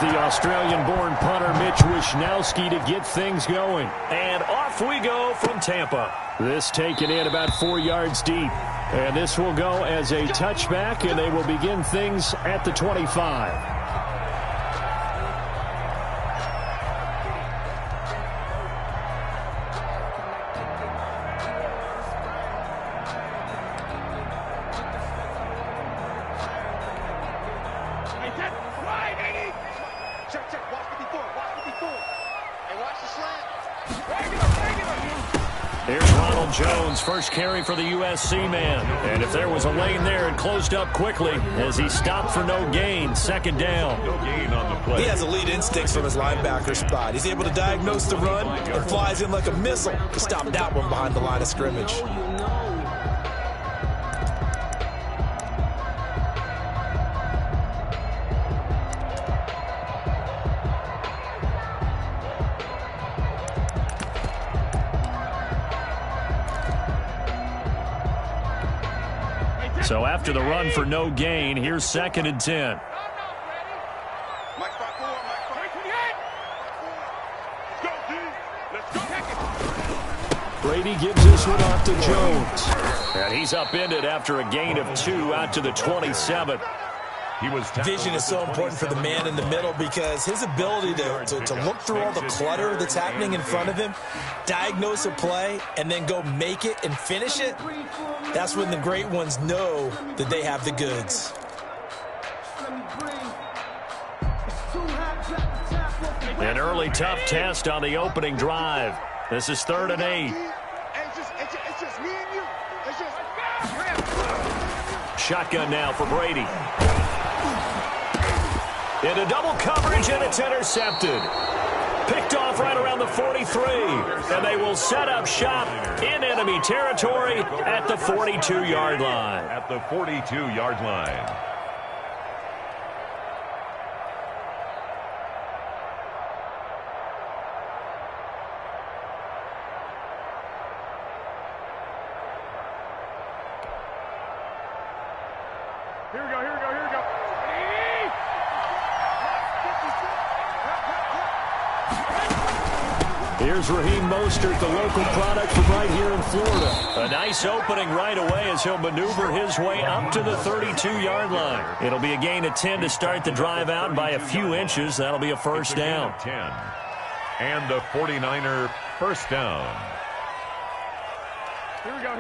the Australian-born punter Mitch Wishnowsky to get things going. And off we go from Tampa. This taken in about 4 yards deep. And this will go as a touchback, and they will begin things at the 25. First carry for the USC man. And if there was a lane there, it closed up quickly as he stopped for no gain. Second down. No gain on the play. He has elite instincts from his linebacker spot. He's able to diagnose the run and flies in like a missile to stop that one behind the line of scrimmage. So after the run for no gain, here's 2nd and 10. Brady gives this one off to Jones. And he's upended after a gain of 2 out to the 27. Vision is so important for the man in the middle because his ability to look through all the clutter that's happening in front of him, diagnose a play, and then go make it and finish it, that's when the great ones know that they have the goods. An early tough test on the opening drive. This is 3rd and 8. Shotgun now for Brady. Into double coverage, and it's intercepted. Picked off right around the 43. And they will set up shop in enemy territory at the 42-yard line. At the 42-yard line. Here's Raheem Mostert, the local product from right here in Florida. A nice opening right away as he'll maneuver his way up to the 32-yard line. It'll be a gain of 10 to start the drive out by a few inches. That'll be a first down. 10. And the 49er first down. Here we go.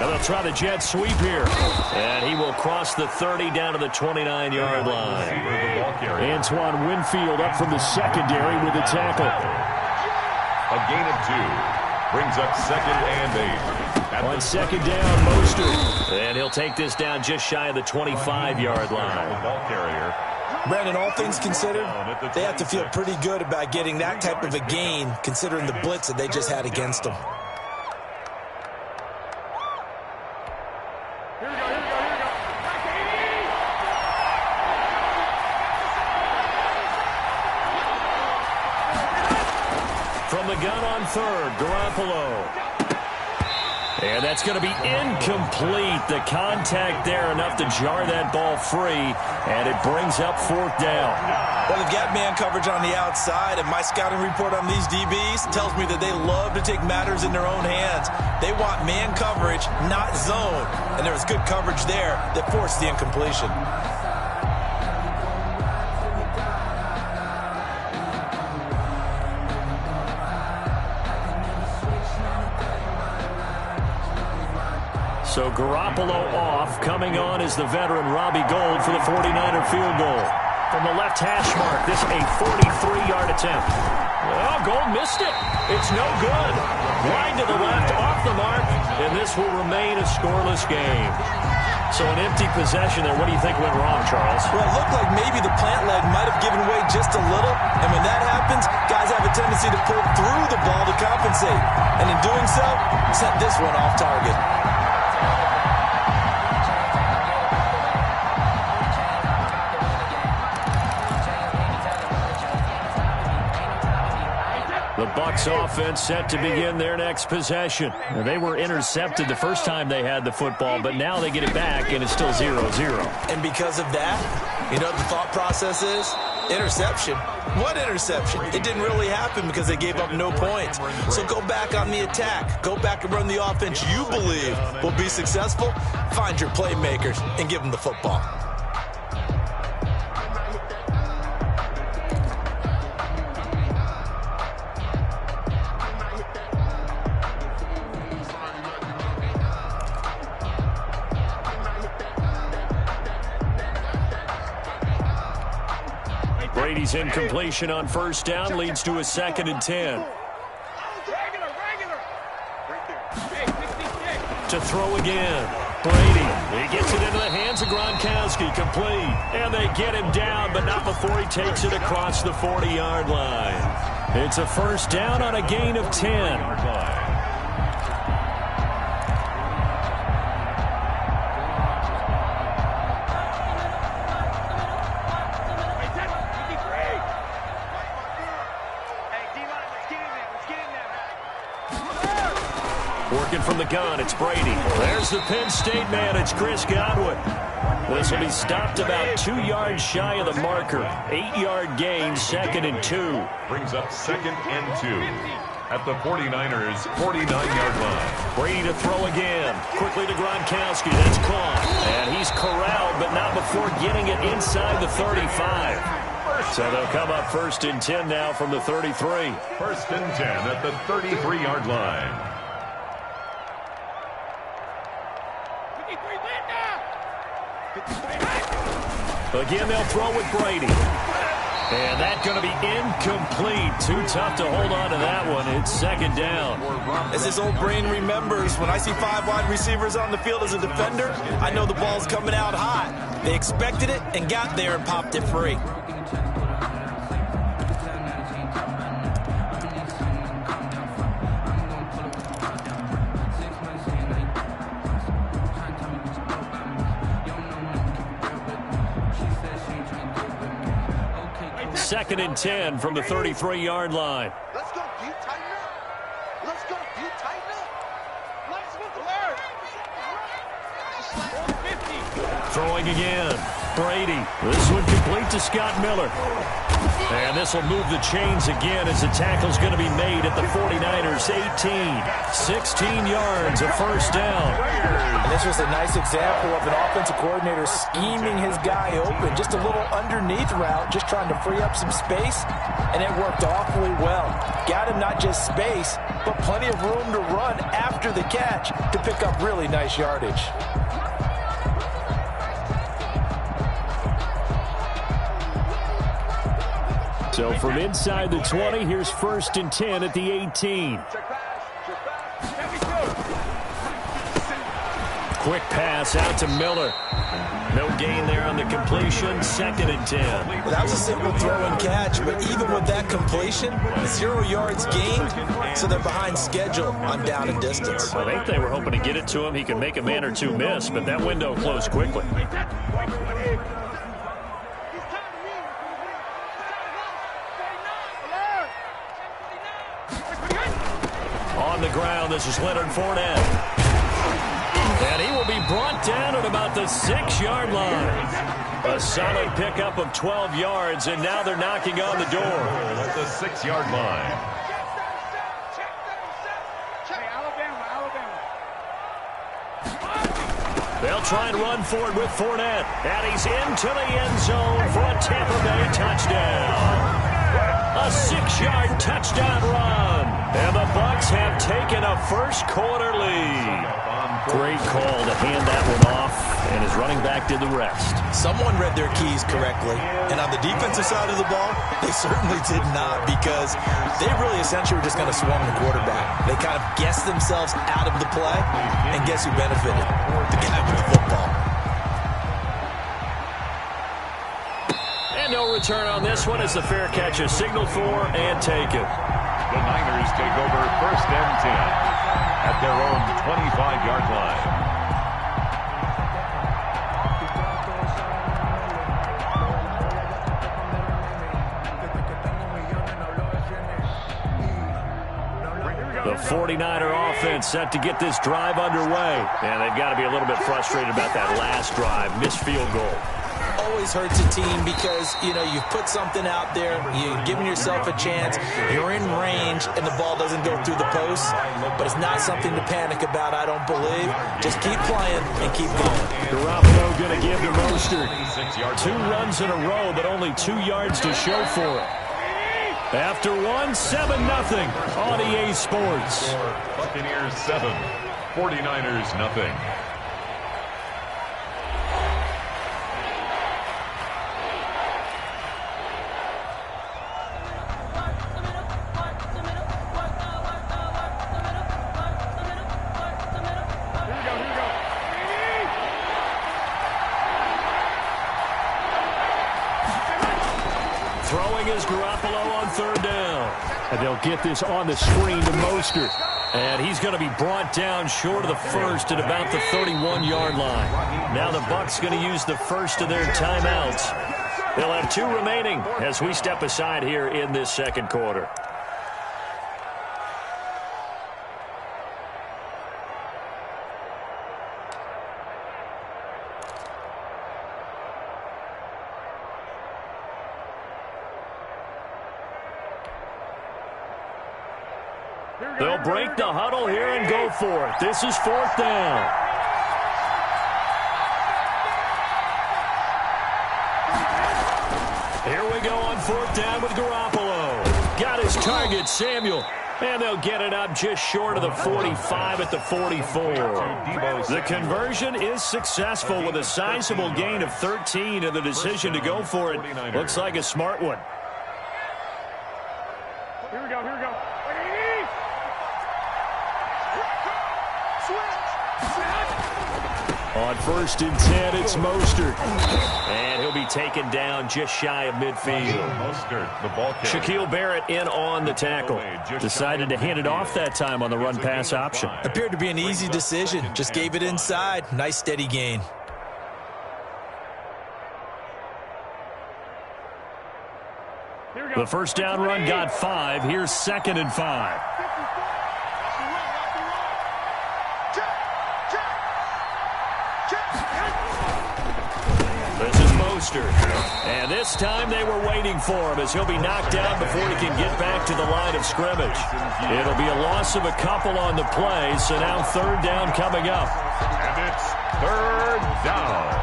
Now they'll try the jet sweep here. And he will cross the 30 down to the 29-yard line. Antoine Winfield up from the secondary with a tackle. A gain of 2. Brings up 2nd and 8. On 2nd down, Mostert. And he'll take this down just shy of the 25-yard line. Ball carrier. Brandon, all things considered, they have to feel pretty good about getting that type of a gain considering the blitz that they just had against them. From the gun on 3rd, Garoppolo. And that's going to be incomplete. The contact there enough to jar that ball free, and it brings up 4th down. Well, they've got man coverage on the outside, and my scouting report on these DBs tells me that they love to take matters in their own hands. They want man coverage, not zone, and there was good coverage there that forced the incompletion. So Garoppolo off. Coming on is the veteran Robbie Gould for the 49er field goal. From the left hash mark, this a 43-yard attempt. Well, Gould missed it. It's no good. Wide to the left, off the mark, and this will remain a scoreless game. So an empty possession there. What do you think went wrong, Charles? Well, it looked like maybe the plant leg might have given way just a little, and when that happens, guys have a tendency to pull through the ball to compensate. And in doing so, set this one off target. The Bucs offense set to begin their next possession. Now, they were intercepted the first time they had the football, but now they get it back, and it's still 0-0. And because of that, you know what the thought process is? Interception. What interception? It didn't really happen because they gave up no points. So go back on the attack. Go back and run the offense you believe will be successful. Find your playmakers and give them the football. Brady's incompletion on first down leads to a 2nd and 10. To throw again. Brady. He gets it into the hands of Gronkowski. Complete. And they get him down, but not before he takes it across the 40-yard line. It's a first down on a gain of 10. Working from the gun, it's Brady. There's the Penn State man, it's Chris Godwin. This will be stopped about 2 yards shy of the marker. 8-yard gain, 2nd and 2. Brings up 2nd and 2 at the 49ers' 49-yard line. Brady to throw again. Quickly to Gronkowski. That's caught. And he's corralled, but not before getting it inside the 35. So they'll come up 1st and 10 now from the 33. 1st and 10 at the 33-yard line. Again, they'll throw with Brady. And that's going to be incomplete. Too tough to hold on to that one. It's 2nd down. As his old brain remembers, when I see 5 wide receivers on the field as a defender, I know the ball's coming out hot. They expected it and got there and popped it free. Second and 10 from the 33-yard line. Let's go. Do you tighten up? Let's go. Do you tighten up? Let's go. Throwing again. Brady. This one complete to Scott Miller. And this will move the chains again as the tackle's going to be made at the 49ers' 18. 16 yards, a first down. And this was a nice example of an offensive coordinator scheming his guy open. Just a little underneath route, just trying to free up some space, and it worked awfully well. Got him not just space, but plenty of room to run after the catch to pick up really nice yardage. So from inside the 20, here's 1st and 10 at the 18. Quick pass out to Miller. No gain there on the completion. 2nd and 10. Well, that was a simple throw and catch, but even with that completion, 0 yards gained, so they're behind schedule on down and distance. I think they were hoping to get it to him. He could make a man or two miss, but that window closed quickly. On the ground, this is Leonard Fournette. And he will be brought down at about the 6-yard line. A solid pickup of 12 yards, and now they're knocking on the door. At the 6-yard line. They'll try and run for it with Fournette. And he's into the end zone for a Tampa Bay touchdown. A 6-yard touchdown run. And the Bucs have taken a first-quarter lead. Great call to hand that one off, and his running back did the rest. Someone read their keys correctly, and on the defensive side of the ball, they certainly did not, because they really essentially were just going to swarm the quarterback. They kind of guessed themselves out of the play, and guess who benefited? The guy with the football. And no return on this one as the fair catch is signaled for and taken. The Niners take over 1st and 10 at their own 25-yard line. 49er offense set to get this drive underway. And they've got to be a little bit frustrated about that last drive, missed field goal. Always hurts a team because, you know, you've put something out there, you've given yourself a chance, you're in range, and the ball doesn't go through the post. But it's not something to panic about, I don't believe. Just keep playing and keep going. Garoppolo going to give to Mostert. 2 runs in a row, but only 2 yards to show for it. After 7-0 on EA Sports. Buccaneers 7, 49ers nothing. Throwing is Garoppolo on 3rd down. And they'll get this on the screen to Mostert. And he's going to be brought down short of the first at about the 31-yard line. Now the Bucs going to use the first of their timeouts. They'll have 2 remaining as we step aside here in this second quarter. They'll break the huddle here and go for it. This is 4th down. Here we go on 4th down with Garoppolo. Got his target, Samuel. And they'll get it up just short of the 45 at the 44. The conversion is successful with a sizable gain of 13, and the decision to go for it looks like a smart one. Here we go, here we go. On 1st and 10, it's Mostert. And he'll be taken down just shy of midfield. Mostert, the ball carrier. Shaquille Barrett in on the tackle. Decided to hand it off that time on the run-pass option. Appeared to be an easy decision. Just gave it inside. Nice steady gain. The first down run got 5. Here's 2nd and 5. This is Mostert. And this time they were waiting for him as he'll be knocked down before he can get back to the line of scrimmage. It'll be a loss of a couple on the play, so now 3rd down coming up. And it's 3rd down.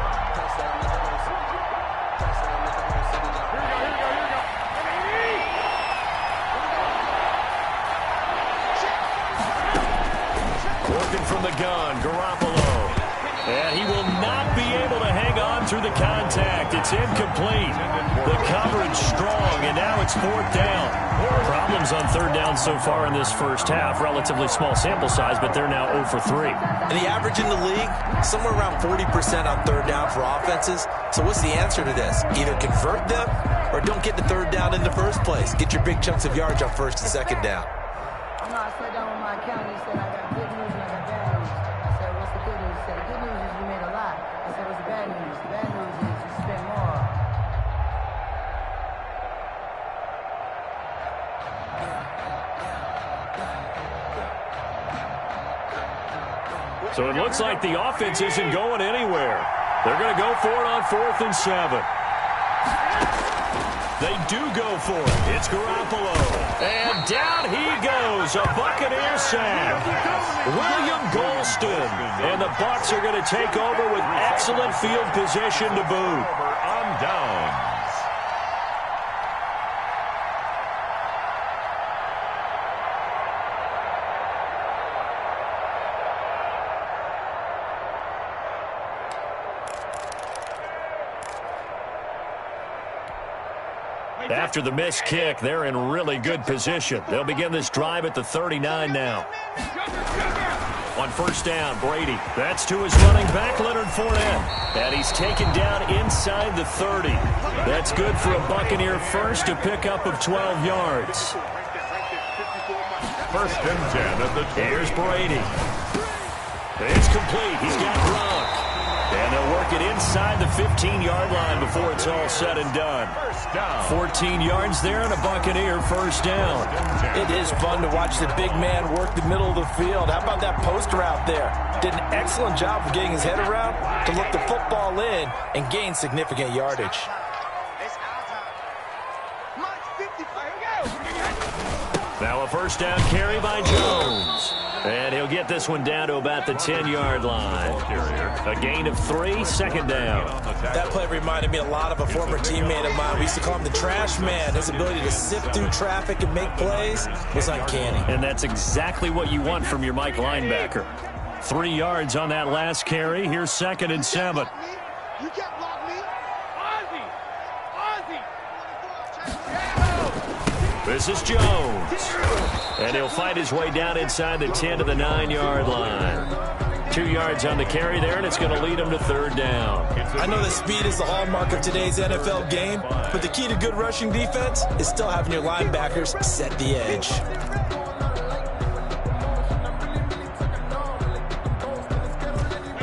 Working from the gun, Garoppolo. And he will not be able to hang on through the contact. It's incomplete. The coverage strong, and now it's 4th down. Problems on 3rd down so far in this first half. Relatively small sample size, but they're now 0 for 3. And the average in the league, somewhere around 40% on 3rd down for offenses. So what's the answer to this? Either convert them or don't get the 3rd down in the first place. Get your big chunks of yards on 1st and 2nd down. I sat down with my accountant. He said, I got good news and I got bad news. I said, what's the good news? He said, the good news is you made a lot. I said, what's the bad news? The bad news is you spent more. So it looks like the offense isn't going anywhere. They're going to go for it on 4th and 7. They do go for it. It's Garoppolo. And down he goes. A Buccaneer sack. William Golston. And the Bucs are going to take over with excellent field position to boot. On downs. After the missed kick, they're in really good position. They'll begin this drive at the 39 now. On 1st down, Brady. That's to his running back, Leonard Fournette. And he's taken down inside the 30. That's good for a Buccaneer first, a pickup of 12 yards. 1st and 10 at the 20. Here's Brady. It's complete. He's got Gronk. And they'll work make it inside the 15-yard line before it's all said and done. 14 yards there and a Buccaneer first down. It is fun to watch the big man work the middle of the field. How about that post route there? Did an excellent job of getting his head around to look the football in and gain significant yardage. Now a first down carry by Jones. And he'll get this one down to about the 10-yard line. A gain of 3, second down. That play reminded me a lot of a former teammate of mine. We used to call him the trash man. His ability to sift through traffic and make plays was uncanny. And that's exactly what you want from your Mike linebacker. 3 yards on that last carry. Here's 2nd and 7. You can't block me. This is Jones. And he'll fight his way down inside the 10 to the 9-yard line. 2 yards on the carry there, and it's going to lead him to third down. I know that speed is the hallmark of today's NFL game, but the key to good rushing defense is still having your linebackers set the edge.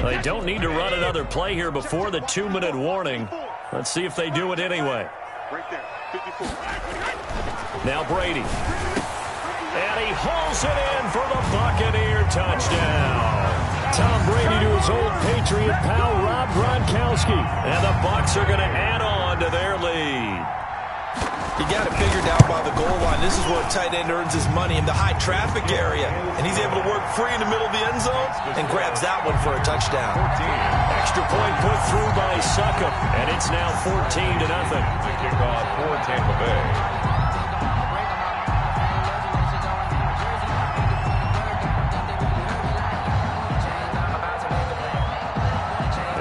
They don't need to run another play here before the 2-minute warning. Let's see if they do it anyway. Right there, 54. Now Brady. And he hauls it in for the Buccaneer touchdown. Tom Brady to his old Patriot pal, Rob Gronkowski. And the Bucs are going to add on to their lead. You got it figured out by the goal line. This is where a tight end earns his money, in the high traffic area. And he's able to work free in the middle of the end zone and grabs that one for a touchdown. Extra point put through by Succop. And it's now 14-0. The kickoff for Tampa Bay.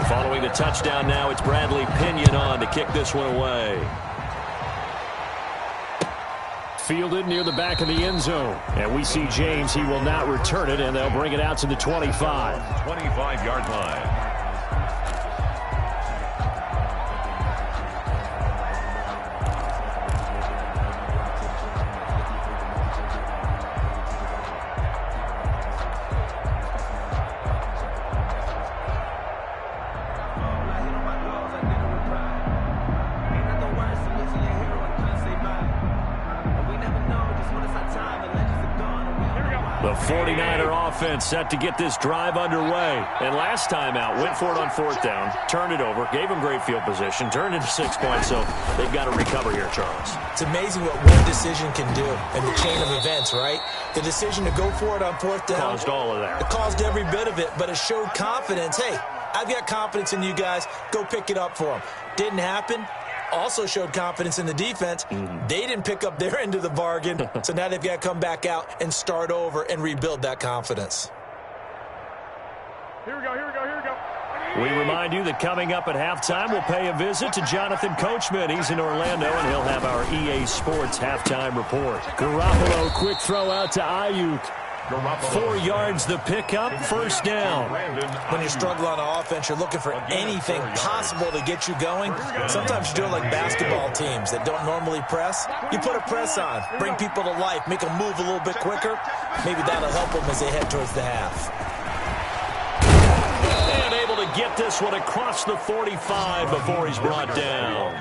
Following the touchdown now, it's Bradley Pinion on to kick this one away. Fielded near the back of the end zone. And we see James. He will not return it, and they'll bring it out to the 25. 25-yard line. The 49er offense set to get this drive underway. And last time out, went for it on 4th down, turned it over, gave them great field position, turned into 6 points, so they've got to recover here, Charles. It's amazing what one decision can do in the chain of events, right? The decision to go for it on 4th down. Caused all of that. It caused every bit of it, but it showed confidence. Hey, I've got confidence in you guys. Go pick it up for them. Didn't happen. Also showed confidence in the defense. They didn't pick up their end of the bargain, so now they've got to come back out and start over and rebuild that confidence. Here we go. We remind you that coming up at halftime, we'll pay a visit to Jonathan Coachman. He's in Orlando, and he'll have our EA Sports halftime report. Garoppolo, quick throw out to Ayuk. 4 yards the pickup, first down. When you struggle on offense, you're looking for anything possible to get you going. Sometimes you do it like basketball teams that don't normally press. You put a press on, bring people to life, make them move a little bit quicker. Maybe that'll help them as they head towards the half. And able to get this one across the 45 before he's brought down.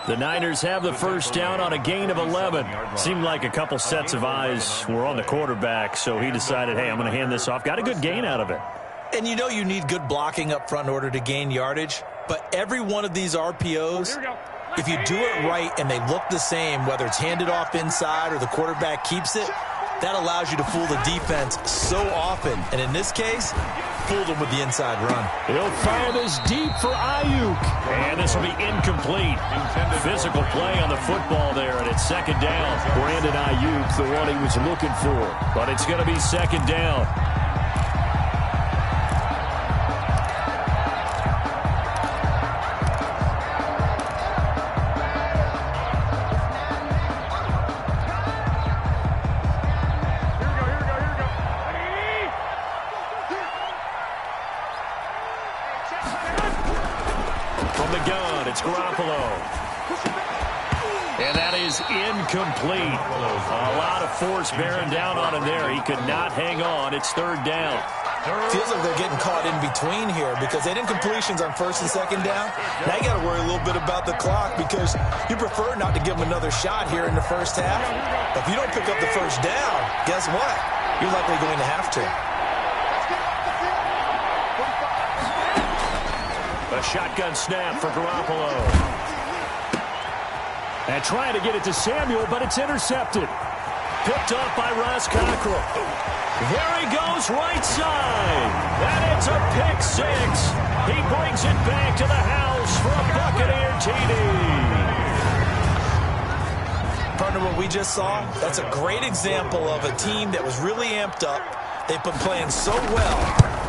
The Niners have the first down on a gain of 11. Seemed like a couple sets of eyes were on the quarterback, so he decided, hey, I'm going to hand this off. Got a good gain out of it. And you know you need good blocking up front in order to gain yardage, but every one of these RPOs, if you do it right and they look the same, whether it's handed off inside or the quarterback keeps it, that allows you to fool the defense so often. And in this case, fooled him with the inside run. He'll fire this deep for Ayuk. And this will be incomplete. Physical play on the football there, and it's second down. Brandon Ayuk, the one he was looking for. But it's going to be second down. It's Garoppolo. And that is incomplete. A lot of force bearing down on him there. He could not hang on. It's third down. Feels like they're getting caught in between here because they didn't completions on first and second down. Now you got to worry a little bit about the clock because you prefer not to give them another shot here in the first half. But if you don't pick up the first down, guess what? You're likely going to have to. A shotgun snap for Garoppolo. And trying to get it to Samuel, but it's intercepted. Picked off by Ross Cockrell. There he goes, right side. And it's a pick six. He brings it back to the house for a Buccaneer TD. Partner, what we just saw, that's a great example of a team that was really amped up. They've been playing so well,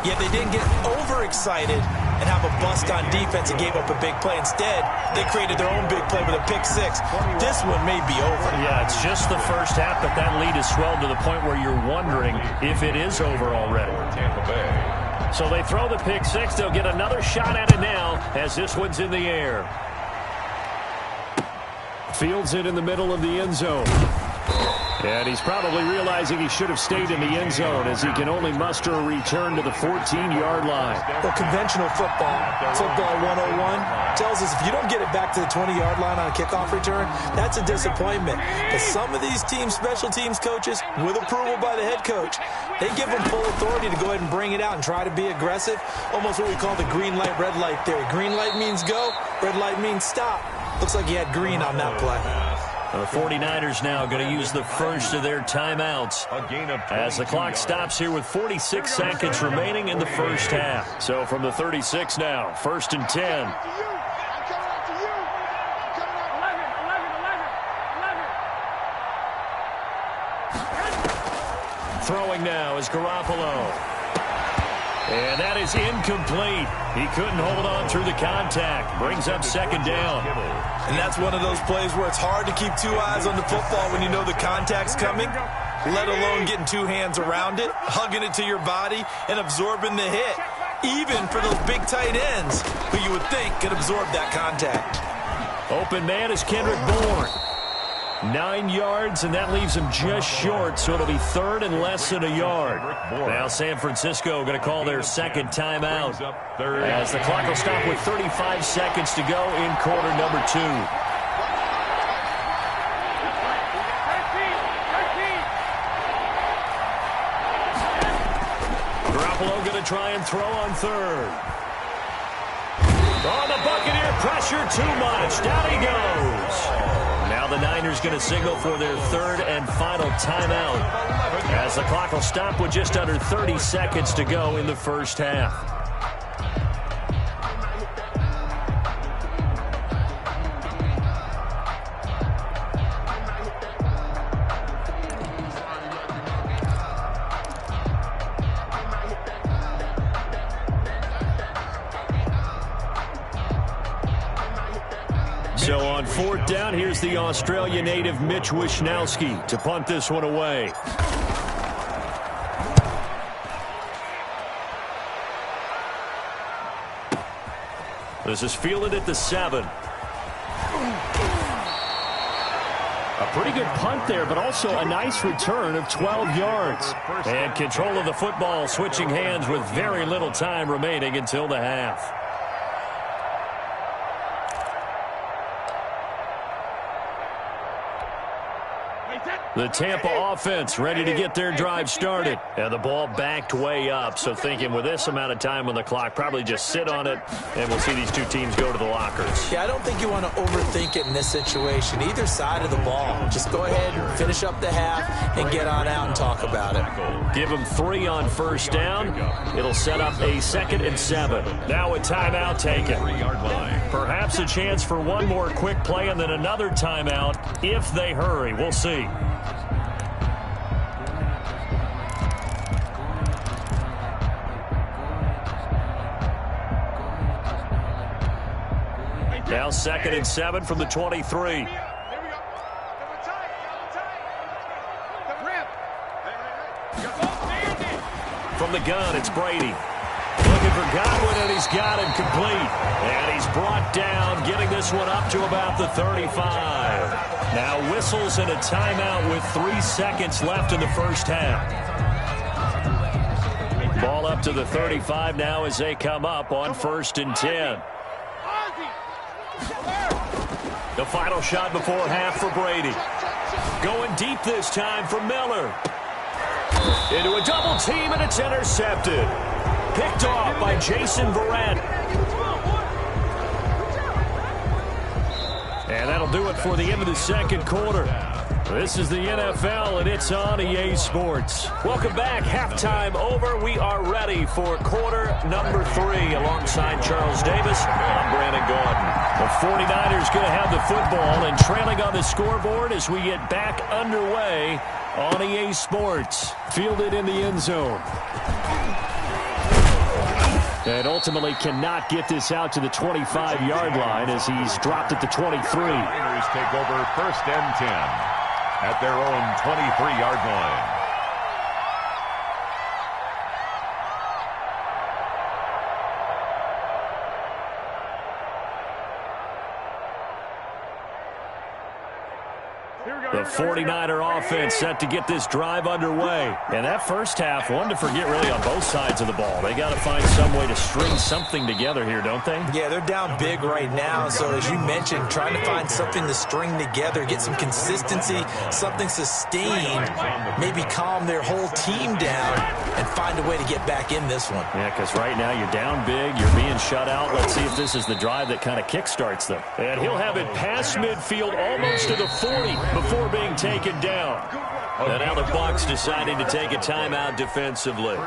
yet they didn't get overexcited and have a bust on defense and gave up a big play. Instead, they created their own big play with a pick six. This one may be over. Yeah, it's just the first half, but that lead has swelled to the point where you're wondering if it is over already. Tampa Bay. So they throw the pick six. They'll get another shot at it now as this one's in the air. Fields it in the middle of the end zone. And he's probably realizing he should have stayed in the end zone as he can only muster a return to the 14-yard line. Well, conventional football 101, tells us if you don't get it back to the 20-yard line on a kickoff return, that's a disappointment. But some of these teams, special teams coaches, with approval by the head coach, they give them full authority to go ahead and bring it out and try to be aggressive. Almost what we call the green light, red light theory. Green light means go, red light means stop. Looks like he had green on that play. The 49ers now going to use the first of their timeouts as the clock stops here with 46 seconds remaining in the first half. So from the 36 now, 1st and 10. Throwing now is Garoppolo. And that is incomplete. He couldn't hold on through the contact. Brings up 2nd down. And that's one of those plays where it's hard to keep two eyes on the football when you know the contact's coming, let alone getting two hands around it, hugging it to your body, and absorbing the hit, even for those big tight ends who you would think could absorb that contact. Open man is Kendrick Bourne. 9 yards, and that leaves him just short, so it'll be 3rd and less than a yard. Now San Francisco going to call their second timeout as the clock will stop with 35 seconds to go in quarter number 2. Garoppolo going to try and throw on 3rd. Oh, the Buccaneer pressure too much. Down he goes. Now the Niners going to signal for their 3rd and final timeout as the clock will stop with just under 30 seconds to go in the first half. So on 4th down, here's the Australia native Mitch Wishnowsky to punt this one away. This is fielded at the 7. A pretty good punt there, but also a nice return of 12 yards. And control of the football switching hands with very little time remaining until the half. The Tampa offense ready to get their drive started. And the ball backed way up, so thinking with this amount of time on the clock, probably just sit on it, and we'll see these two teams go to the lockers. Yeah, I don't think you want to overthink it in this situation. Either side of the ball. Just go ahead and finish up the half and get on out and talk about it. Give them 3 on 1st down. It'll set up a 2nd and 7. Now a timeout taken. Perhaps a chance for one more quick play and then another timeout if they hurry. We'll see. Now 2nd and 7 from the 23. From the gun, it's Brady. Looking for Godwin, and he's got him complete. And he's brought down, getting this one up to about the 35. Now whistles and a timeout with 3 seconds left in the first half. Ball up to the 35 now as they come up on 1st and 10. The final shot before half for Brady. Going deep this time for Miller. Into a double team, and it's intercepted. Picked off by Jason Verrett. And that'll do it for the end of the second quarter. This is the NFL, and it's on EA Sports. Welcome back. Halftime over. We are ready for quarter number 3. Alongside Charles Davis, I'm Brandon Gordon. The 49ers going to have the football and trailing on the scoreboard as we get back underway on EA Sports. Fielded in the end zone. And ultimately cannot get this out to the 25-yard line as he's dropped at the 23. Niners take over 1st and 10 at their own 23-yard line. The 49er offense set to get this drive underway. And that first half, one to forget really on both sides of the ball. They got to find some way to string something together here, don't they? Yeah, they're down big right now. So as you mentioned, trying to find something to string together, get some consistency, something sustained, maybe calm their whole team down and find a way to get back in this one. Yeah, because right now you're down big, you're being shut out. Let's see if this is the drive that kind of kickstarts them. And he'll have it past midfield almost to the 40 before being taken down. And now the Bucs deciding to take a timeout defensively.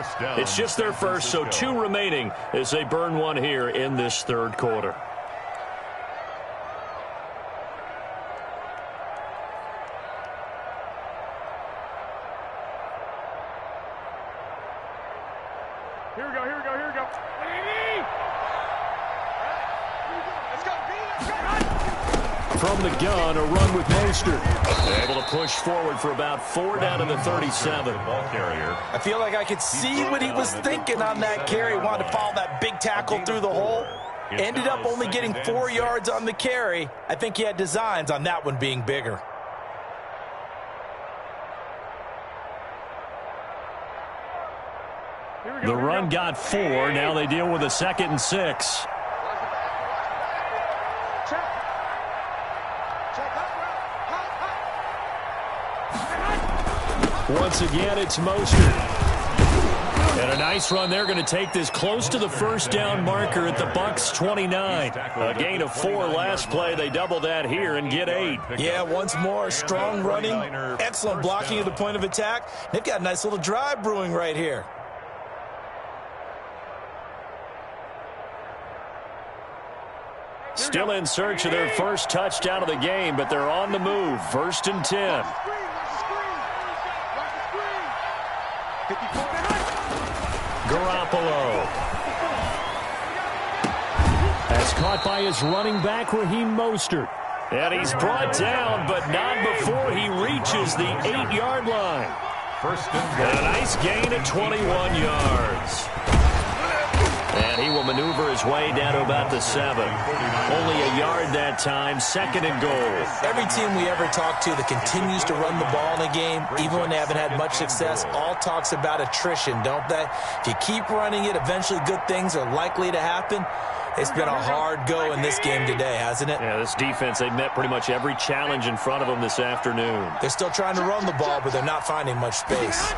It's just their first, so 2 remaining as they burn one here in this third quarter. Here we go, here we go, here we go. Let's go, From the gun, a run with Mostert. Able to push forward for about 4 down to the 37. Ball carrier. I feel like I could see what he was thinking on that carry. Wanted to follow that big tackle through the hole. Ended up only getting 4 yards on the carry. I think he had designs on that one being bigger. The run got 4. Now they deal with a 2nd and 6. Once again, it's Mostert. And a nice run. They're going to take this close to the first down marker at the Bucs 29. A gain of 4 last play. They double that here and get 8. Yeah, once more, strong running. Excellent blocking at the point of attack. They've got a nice little drive brewing right here. Still in search of their first touchdown of the game, but they're on the move. 1st and 10. Garoppolo. That's caught by his running back, Raheem Mostert. And he's brought down, but not before he reaches the 8-yard line. 1st and a nice gain of 21 yards. And he will maneuver his way down to about the 7. Only a yard that time, 2nd and goal. Every team we ever talk to that continues to run the ball in a game, even when they haven't had much success, all talks about attrition, don't they? If you keep running it, eventually good things are likely to happen. It's been a hard go in this game today, hasn't it? Yeah, this defense, they met pretty much every challenge in front of them this afternoon. They're still trying to run the ball, but they're not finding much space.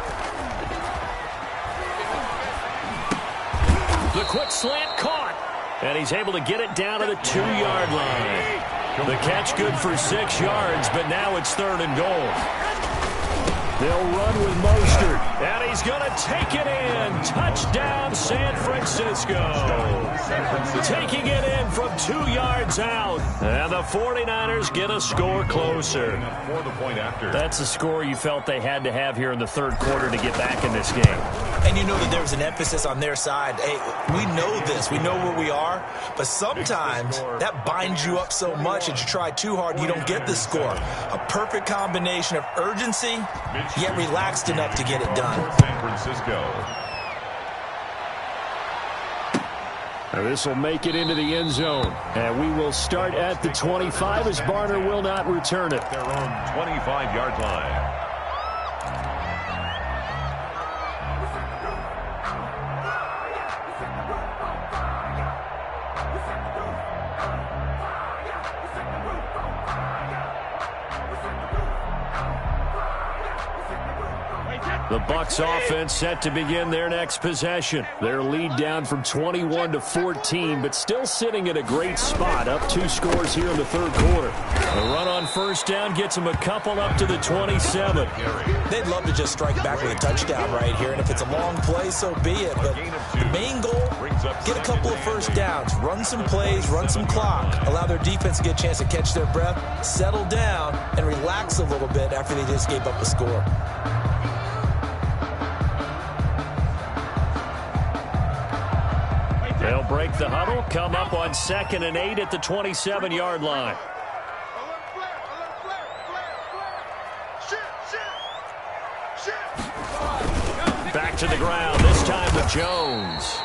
The quick slant caught. And he's able to get it down to the 2-yard line. The catch good for 6 yards, but now it's 3rd and goal. They'll run with Mostert. And he's going to take it in. Touchdown, San Francisco. Taking it in from 2 yards out. And the 49ers get a score closer. For the point after. That's a score you felt they had to have here in the third quarter to get back in this game. And you know that there was an emphasis on their side. Hey, we know this. We know where we are. But sometimes that binds you up so much that you try too hard, you don't get the score. A perfect combination of urgency, yet relaxed enough to get it done. San Francisco. Now this will make it into the end zone. And we will start at the 25 as Barner will not return it. Their own 25-yard line. The Bucs offense set to begin their next possession. Their lead down from 21 to 14, but still sitting at a great spot, up 2 scores here in the third quarter. The run on first down gets them a couple up to the 27. They'd love to just strike back with a touchdown right here, and if it's a long play, so be it. But the main goal, get a couple of first downs, run some plays, run some clock, allow their defense to get a chance to catch their breath, settle down, and relax a little bit after they just gave up a score. They'll break the huddle, come up on 2nd and 8 at the 27-yard line. Back to the ground, this time with Jones.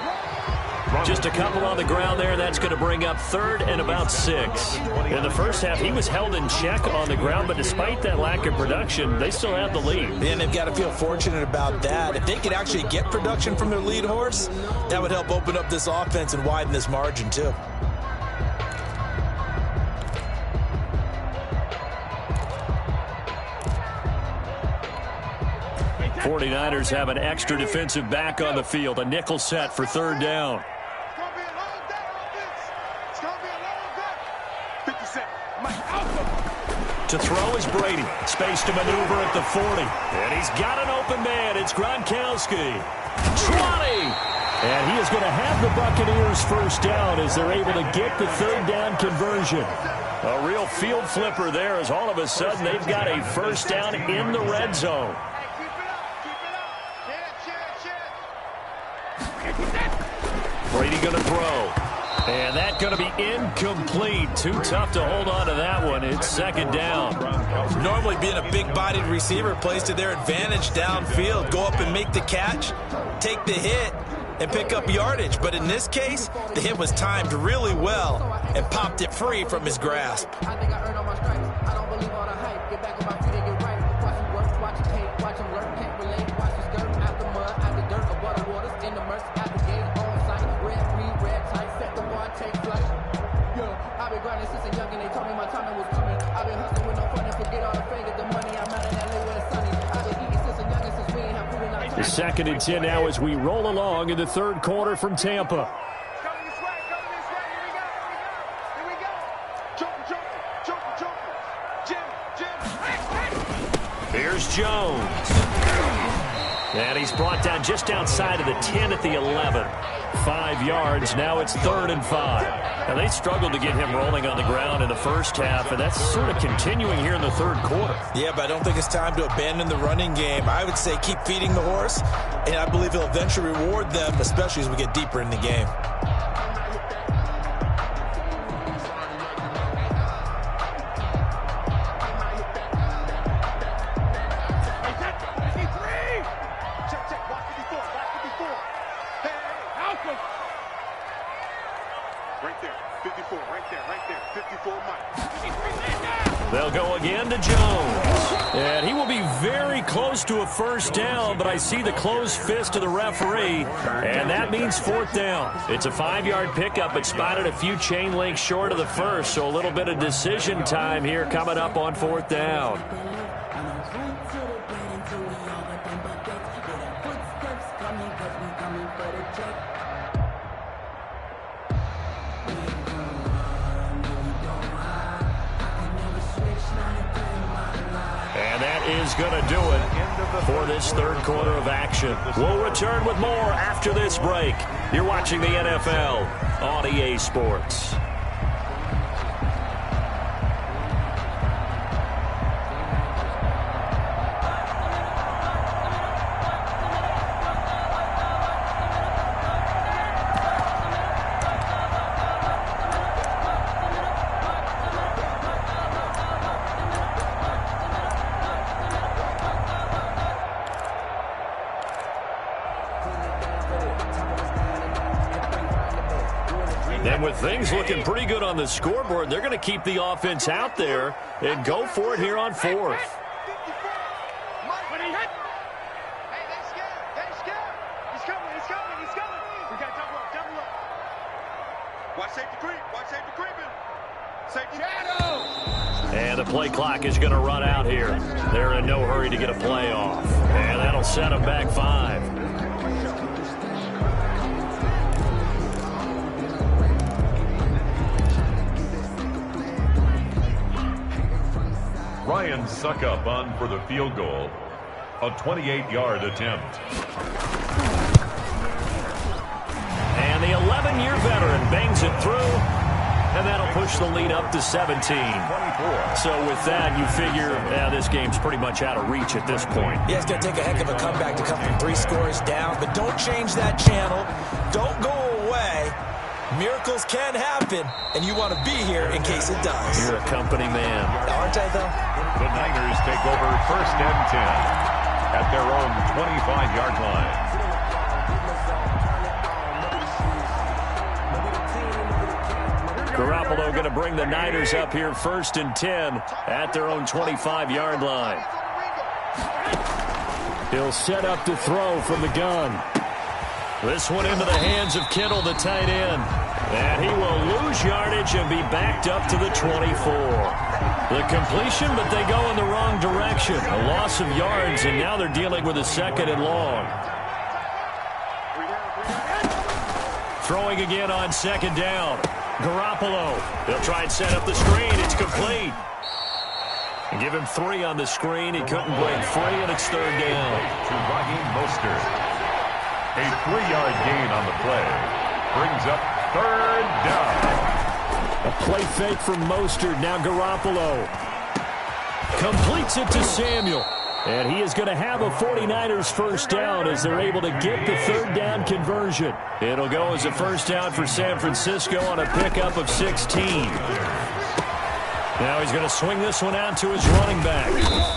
Just a couple on the ground there, and that's going to bring up 3rd and about 6. In the first half, he was held in check on the ground, but despite that lack of production, they still have the lead. And they've got to feel fortunate about that. If they could actually get production from their lead horse, that would help open up this offense and widen this margin, too. The 49ers have an extra defensive back on the field, a nickel set for 3rd down. To throw is Brady. Space to maneuver at the 40. And he's got an open man. It's Gronkowski. 20! And he is going to have the Buccaneers first down as they're able to get the 3rd down conversion. A real field flipper there as all of a sudden they've got a first down in the red zone. Brady going to throw. And that's going to be incomplete. Too tough to hold on to that one. It's 2nd down. Normally being a big-bodied receiver plays to their advantage downfield. Go up and make the catch, take the hit, and pick up yardage. But in this case, the hit was timed really well and popped it free from his grasp. I think I earned all my stripes. I don't believe all the hype. Get back on my feet and get right. Watch him work, watch him hate, watch him learn, can't relate. Watch his skirt out the mud, out the dirt, above the waters, in the mercy, out the gate, on sight. Red, green, red, tight, set the bar, take flight. Yo, I've been grinding since a young and they told me my timing was coming. I've been hustling with no fun and forget all the fame, get the money. I'm out in LA where it's sunny. I've been eating since a young and since we ain't have food in our time. The 2nd and 10 now as we roll along in the 3rd quarter from Tampa. Here's Jones. And he's brought down just outside of the 10 at the 11. 5 yards. Now it's 3rd and 5. Now they struggled to get him rolling on the ground in the first half, and that's sort of continuing here in the 3rd quarter. Yeah, but I don't think it's time to abandon the running game. I would say keep feeding the horse, and I believe he'll eventually reward them, especially as we get deeper in the game. They'll go again to Jones. And he will be very close to a first down, but I see the closed fist of the referee, and that means 4th down. It's a 5-yard pickup, but spotted a few chain links short of the first, so a little bit of decision time here coming up on 4th down. And that is going to do it for this 3rd quarter of action. We'll return with more after this break. You're watching the NFL on EA Sports. And with things looking pretty good on the scoreboard, they're going to keep the offense out there and go for it here on 4th. Watch safety creep. Watch safety creeping. And the play clock is going to run out here. They're in no hurry to get a play off. And that'll set them back 5. Ryan Suckup on for the field goal. A 28-yard attempt. And the 11-year veteran bangs it through. And that'll push the lead up to 17. So with that, you figure this game's pretty much out of reach at this point. Yeah, it's going to take a heck of a comeback to come from 3 scores down. But don't change that channel. Don't go away. Miracles can happen, and you want to be here in case it does. You're a company man. Aren't I, though? The Niners take over 1st and 10 at their own 25-yard line. Garoppolo going to bring the Niners up here 1st and 10 at their own 25-yard line. He'll set up to throw from the gun. This one into the hands of Kittle, the tight end. And he will lose yardage and be backed up to the 24. The completion, but they go in the wrong direction. A loss of yards, and now they're dealing with a 2nd and long. Throwing again on 2nd down. Garoppolo. They'll try and set up the screen. It's complete. And give him 3 on the screen. He couldn't break free, and it's 3rd down. To Raheem Mostert. A 3-yard gain on the play. Brings up 3rd down. A play fake from Mostert. Now Garoppolo completes it to Samuel. And he is going to have a 49ers 1st down as they're able to get the 3rd down conversion. It'll go as a 1st down for San Francisco on a pickup of 16. Now he's going to swing this one out to his running back.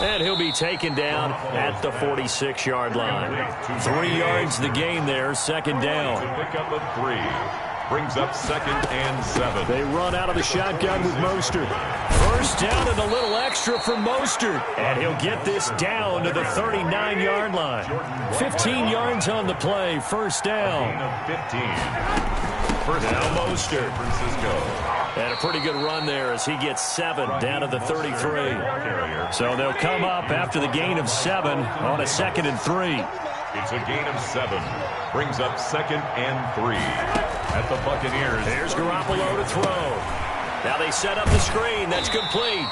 And he'll be taken down at the 46-yard line. 3 yards the gain there, 2nd down. Pickup of 3. Brings up 2nd and 7. They run out of the shotgun with Mostert. 1st down and a little extra from Mostert. And he'll get this down to the 39-yard line. 15 yards on the play, 1st down. 15. Now Mostert. Francisco. And a pretty good run there as he gets 7 down to the 33. So they'll come up after the gain of 7 on a 2nd and 3. It's a gain of 7. Brings up 2nd and 3. At the Buccaneers. Here's Garoppolo to throw. Now they set up the screen. That's complete.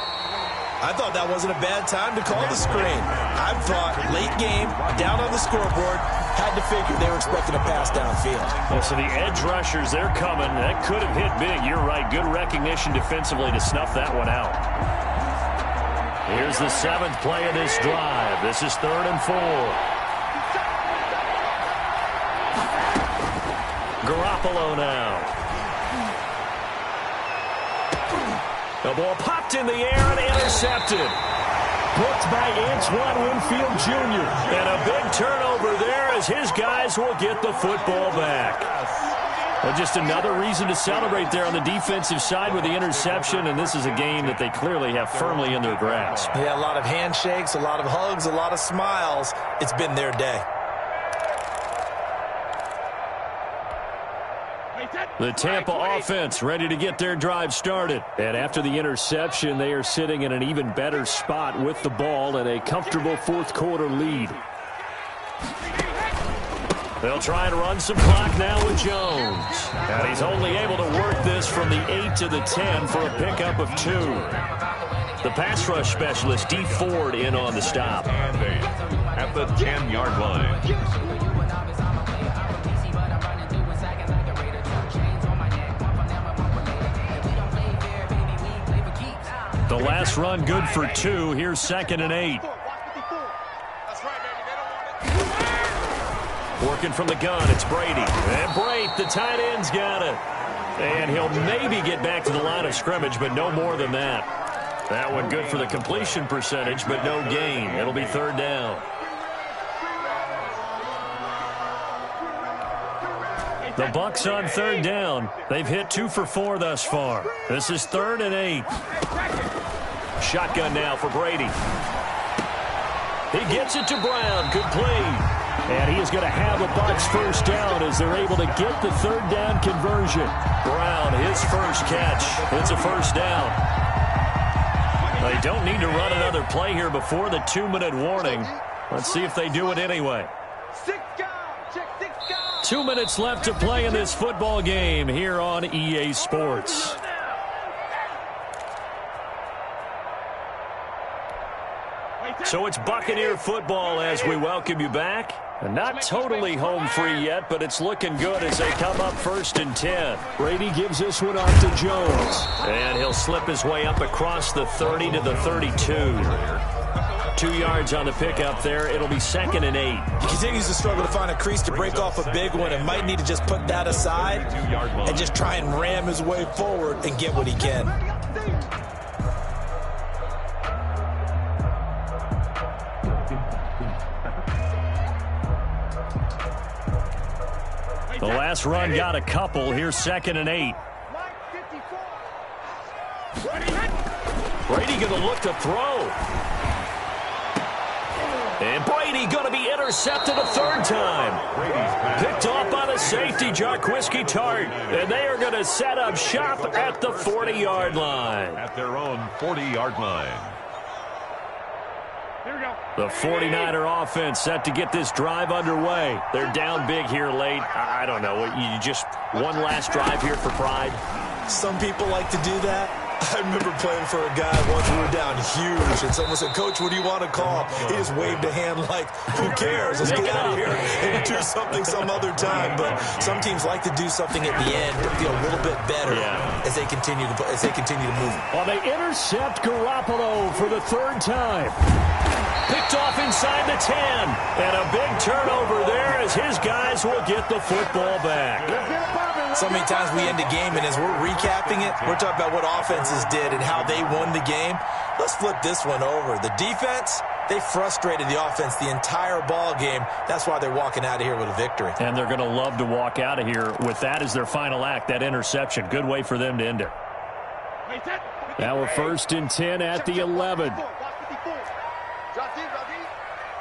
I thought that wasn't a bad time to call the screen. I thought late game, down on the scoreboard, had to figure they were expecting a pass downfield. Well, so the edge rushers, they're coming. That could have hit big. You're right. Good recognition defensively to snuff that one out. Here's the 7th play of this drive. This is 3rd and 4. Garoppolo now. The ball popped in the air and intercepted. Blocked by Antoine Winfield Jr. And a big turnover there as his guys will get the football back. Well, just another reason to celebrate there on the defensive side with the interception, and this is a game that they clearly have firmly in their grasp. Yeah, a lot of handshakes, a lot of hugs, a lot of smiles. It's been their day. The Tampa offense ready to get their drive started. And after the interception, they are sitting in an even better spot with the ball and a comfortable 4th quarter lead. They'll try and run some clock now with Jones. And he's only able to work this from the 8 to the 10 for a pickup of 2. The pass rush specialist, D. Ford, in on the stop. And 8 at the 10-yard line. The last run good for 2. Here's 2nd and 8. Working from the gun, it's Brady. And Brate, the tight end's got it. And he'll maybe get back to the line of scrimmage, but no more than that. That one good for the completion percentage, but no gain. It'll be 3rd down. The Bucs on 3rd down. They've hit 2 for 4 thus far. This is 3rd and 8. Shotgun now for Brady. He gets it to Brown. Complete. And he is going to have a Bucs first down as they're able to get the third down conversion. Brown, his first catch. It's a first down. They don't need to run another play here before the 2-minute warning. Let's see if they do it anyway. 2 minutes left to play in this football game here on EA Sports. So it's Buccaneer football as we welcome you back. And not totally home free yet, but it's looking good as they come up 1st and 10. Brady gives this one off to Jones. And he'll slip his way up across the 30 to the 32. 2 yards on the pickup there. It'll be 2nd and 8. He continues to struggle to find a crease to break off a big one and might need to just put that aside and just try and ram his way forward and get what he can. The last run got a couple. Here's 2nd and 8. Brady going to look to throw. And Brady going to be intercepted a 3rd time. Picked off by the safety, Jarquiski Tart. And they are going to set up shop at the 40-yard line. At their own 40-yard line. The 49er offense set to get this drive underway. They're down big here late. I don't know. You just one last drive here for pride? Some people like to do that. I remember playing for a guy once we were down huge, and someone said, "Coach, what do you want to call?" He just waved a hand like, "Who cares? Let's get out of here and do something some other time." But some teams like to do something at the end to feel a little bit better as they continue to move. Well, they intercept Garoppolo for the 3rd time. Picked off inside the 10. And a big turnover there as his guys will get the football back. So many times we end a game, and as we're recapping it, we're talking about what offenses did and how they won the game. Let's flip this one over. The defense, they frustrated the offense the entire ball game. That's why they're walking out of here with a victory. And they're going to love to walk out of here with that as their final act, that interception. Good way for them to end it. Now we're 1st and 10 at the 11.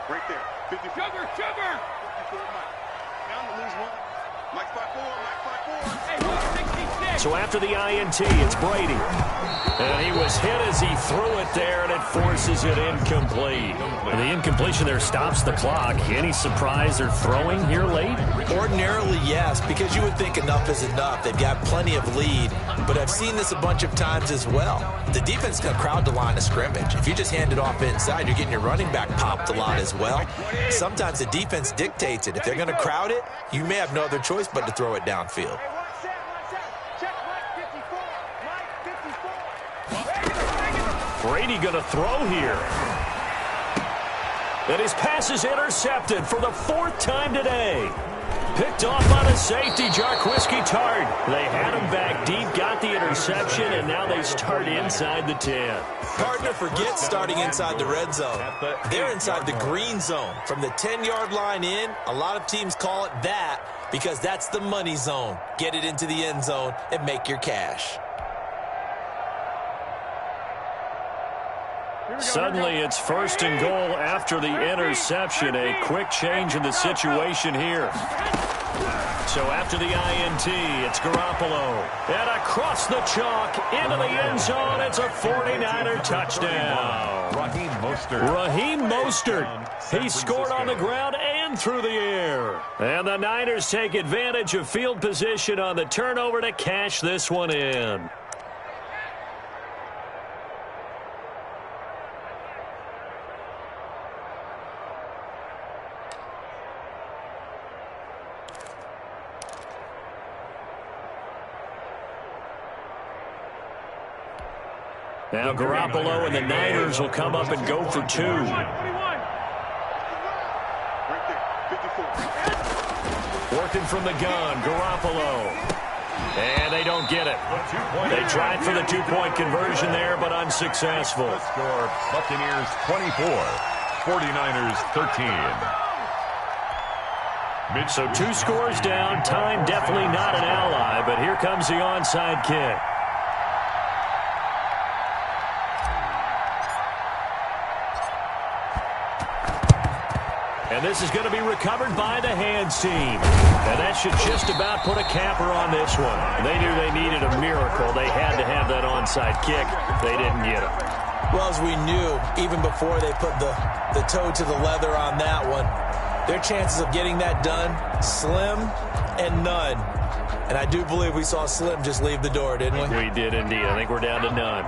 Right there. 50. Sugar! 54, Mike. Down to lose one. Mike 5-4. Hey, 66. So after the INT, it's Brady. And he was hit as he threw it there, and it forces it incomplete. And the incompletion there stops the clock. Any surprise they're throwing here late? Ordinarily, yes, because you would think enough is enough. They've got plenty of lead, but I've seen this a bunch of times as well. The defense can crowd the line of scrimmage. If you just hand it off inside, you're getting your running back popped a lot as well. Sometimes the defense dictates it. If they're going to crowd it, you may have no other choice but to throw it downfield. Brady going to throw here. And his pass is intercepted for the 4th time today. Picked off on a safety, Jarquiski Tart. They had him back deep, got the interception, and now they start inside the 10. Partner forgets starting inside the red zone. They're inside the green zone. From the 10-yard line in, a lot of teams call it that because that's the money zone. Get it into the end zone and make your cash. Suddenly it's 1st and goal after the interception. A quick change in the situation here. So after the INT, it's Garoppolo. And across the chalk into the end zone, it's a 49er touchdown. Raheem Mostert. He scored on the ground and through the air. And the Niners take advantage of field position on the turnover to cash this one in. Now Garoppolo and the Niners will come up and go for 2. Working from the gun, Garoppolo. And they don't get it. They tried for the 2-point conversion there, but unsuccessful. Score, Buccaneers 24, 49ers 13. So 2 scores down. Time definitely not an ally, but here comes the onside kick. And this is going to be recovered by the hands team. And that should just about put a capper on this one. They knew they needed a miracle. They had to have that onside kick. They didn't get it. Well, as we knew, even before they put the toe to the leather on that one, their chances of getting that done, slim and none. And I do believe we saw Slim just leave the door, didn't we? We did indeed. I think we're down to none.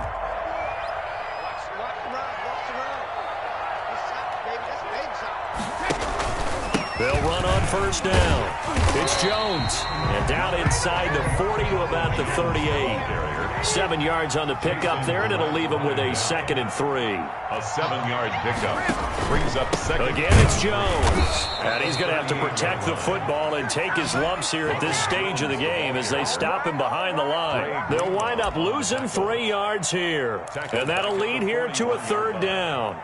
They'll run on first down. It's Jones. And down inside the 40 to about the 38. 7 yards on the pickup there, and it'll leave him with a 2nd and 3. A 7-yard pickup brings up second. Again, it's Jones. And he's going to have to protect the football and take his lumps here at this stage of the game as they stop him behind the line. They'll wind up losing 3 yards here. And that'll lead here to a 3rd down.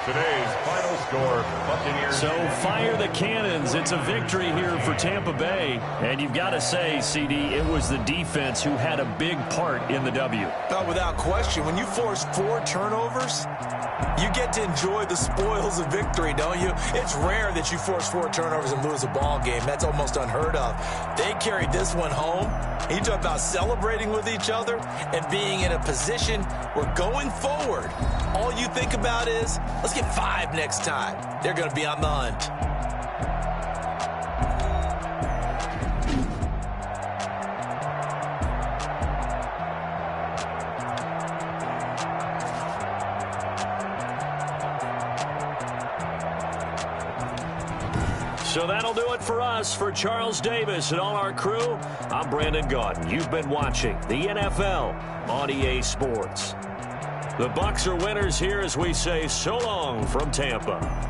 Today's final score, Buccaneers. So fire the cannons. It's a victory here for Tampa Bay. And you've got to say, CD, it was the defense who had a big part in the W. Oh, without question. When you force 4 turnovers, you get to enjoy the spoils of victory, don't you? It's rare that you force 4 turnovers and lose a ball game. That's almost unheard of. They carried this one home. You talk about celebrating with each other and being in a position where going forward, all you think about is, let's get 5 next time. They're going to be on the hunt. So that'll do it for us. For Charles Davis and all our crew, I'm Brandon Gaudin. You've been watching the NFL on EA Sports. The Bucs are winners here as we say so long from Tampa.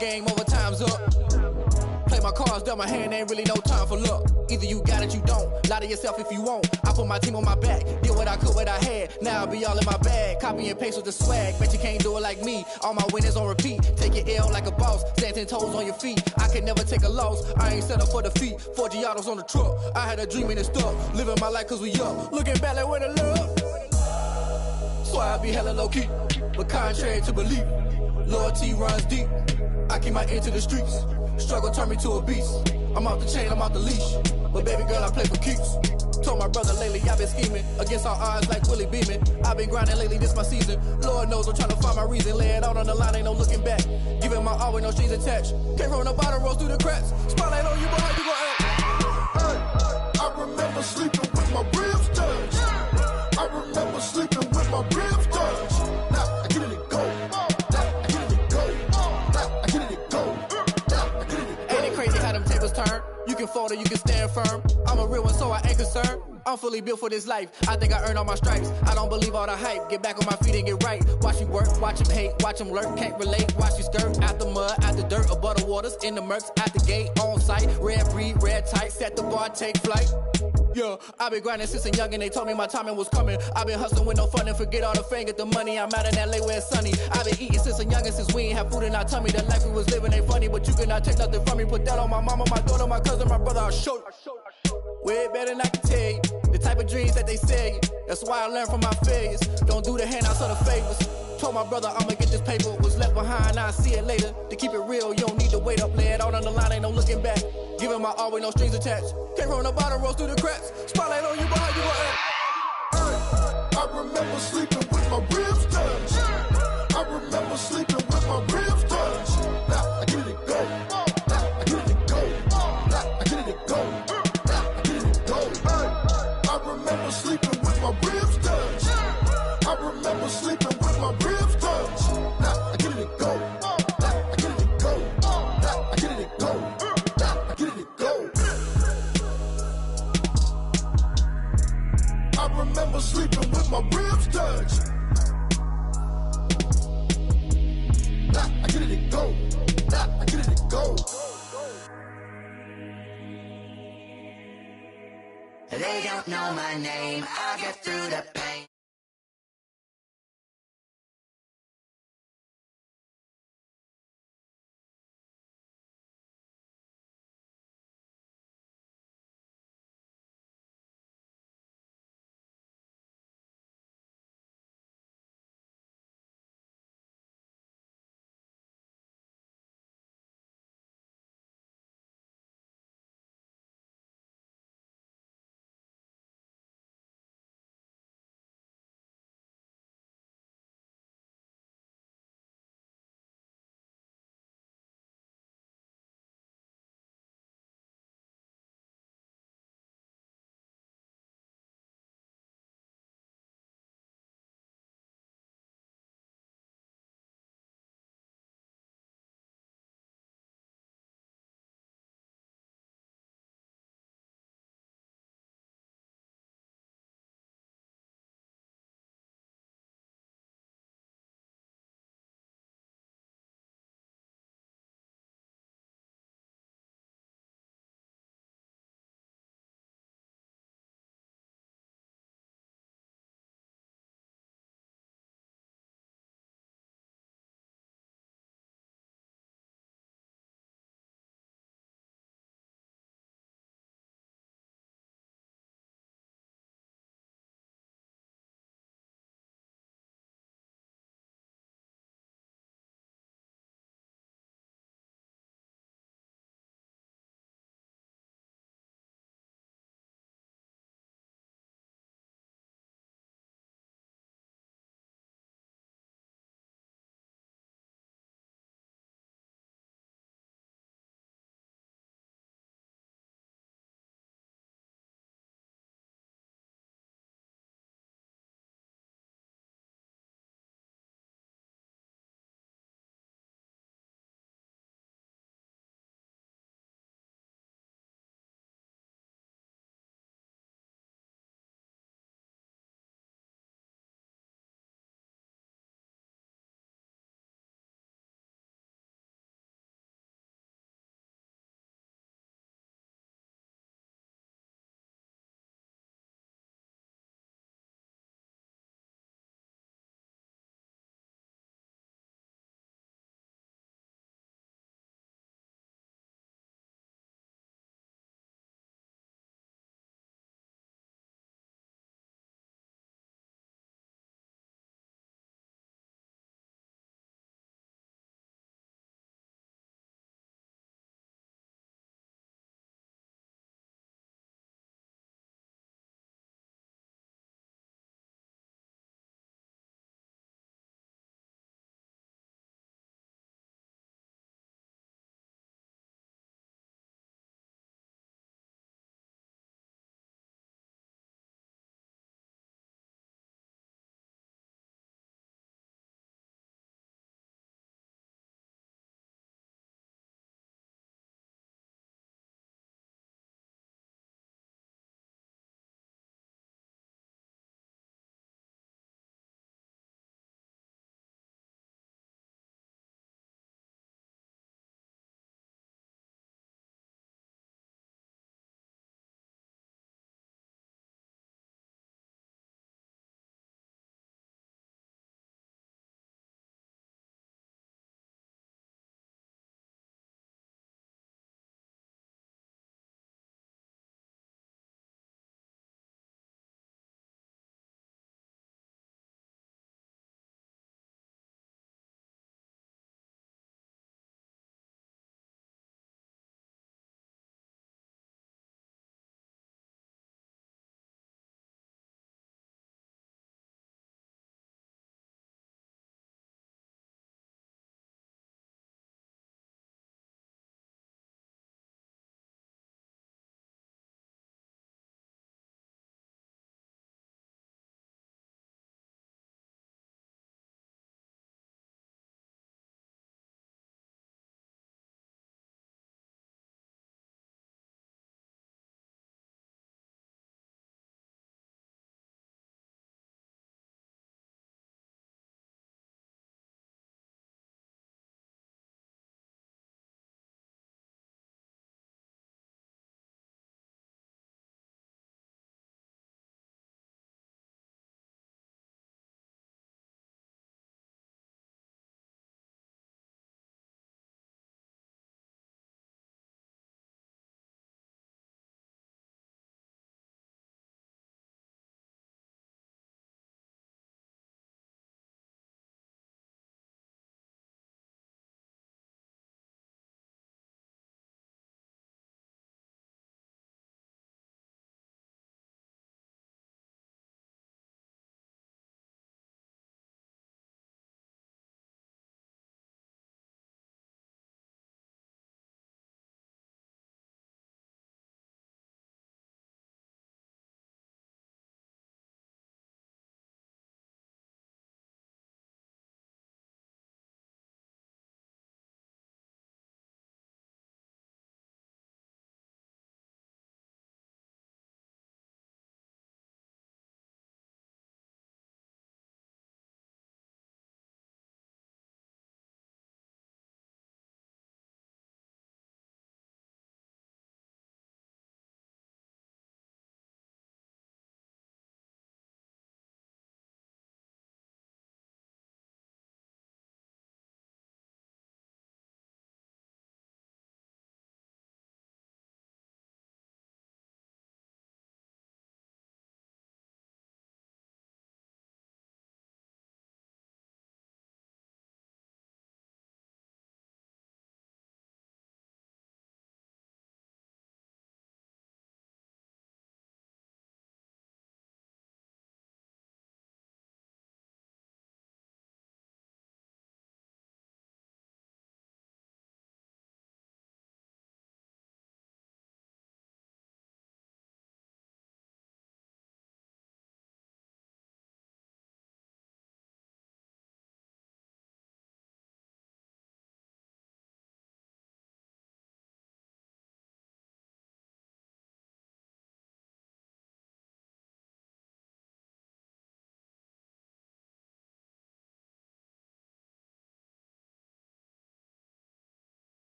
Game over, time's up. Play my cards, dealt my hand, ain't really no time for luck. Either you got it, you don't. Lie to yourself if you won't. I put my team on my back, did what I could, what I had. Now I'll be all in my bag. Copy and paste with the swag. Bet you can't do it like me. All my winners on repeat. Take your L like a boss. Stand 10 toes on your feet. I can never take a loss. I ain't set up for defeat. 4 Giottos on the truck. I had a dream and it's stuck. Living my life cause we up. Looking back like where the love. So I be hella low key. But contrary to belief, loyalty runs deep. I keep my ear to the streets. Struggle turned me to a beast. I'm off the chain, I'm off the leash. But baby girl, I play for keeps. Told my brother lately, I've been scheming. Against all odds like Willie Beeman. I've been grinding lately, this my season. Lord knows I'm trying to find my reason. Lay it out on the line, ain't no looking back. Giving my all with no strings attached. Came from the bottom, rose through the cracks. Spotlight on you, boy, how you gon' act? Hey, I remember sleeping with my ribs touched. I remember sleeping with my ribs touched. Now I get it and go. Turn. You can fold or you can stand firm. I'm a real one, so I ain't concerned. I'm fully built for this life. I think I earned all my stripes. I don't believe all the hype. Get back on my feet and get right. Watch me work, watch him hate, watch him lurk. Can't relate, watch you skirt. Out the mud, out the dirt, above the waters, in the murks, out the gate, on site. Red breed, red tight, set the bar, take flight. Yeah, I been grinding since a young and they told me my timing was coming. I been hustling with no fun and forget all the fame, get the money. I'm out in LA where it's sunny. I been eating since a young and since we ain't have food in our tummy. The life we was living ain't funny, but you cannot take nothing from me. Put that on my mama, my daughter, my cousin, my brother, I'll show you. Way better than I can tell you. The type of dreams that they sell you. That's why I learned from my failures. Don't do the handouts or the favors. Told my brother I'ma get this paper. Was left behind, I'll see it later. To keep it real, you don't need to wait up. Lay it out on the line, ain't no looking back. Giving my all with no strings attached. Came from the bottom, rose through the cracks. Spotlight on you, boy, how you gon' act? I remember remember sleeping with my ribs touched. I remember sleeping with my ribs touched. Now I get it go. Now I get it go. Now I get it go. Now I get it go. I remember sleeping with my ribs touched. I remember sleeping with my ribs touched. Now I get it go. Now I get it go. Now I get it go. Now I get it go. I remember sleeping with my ribs touched. Now I get it go. Now I get it go. They don't know my name. I get through the pain.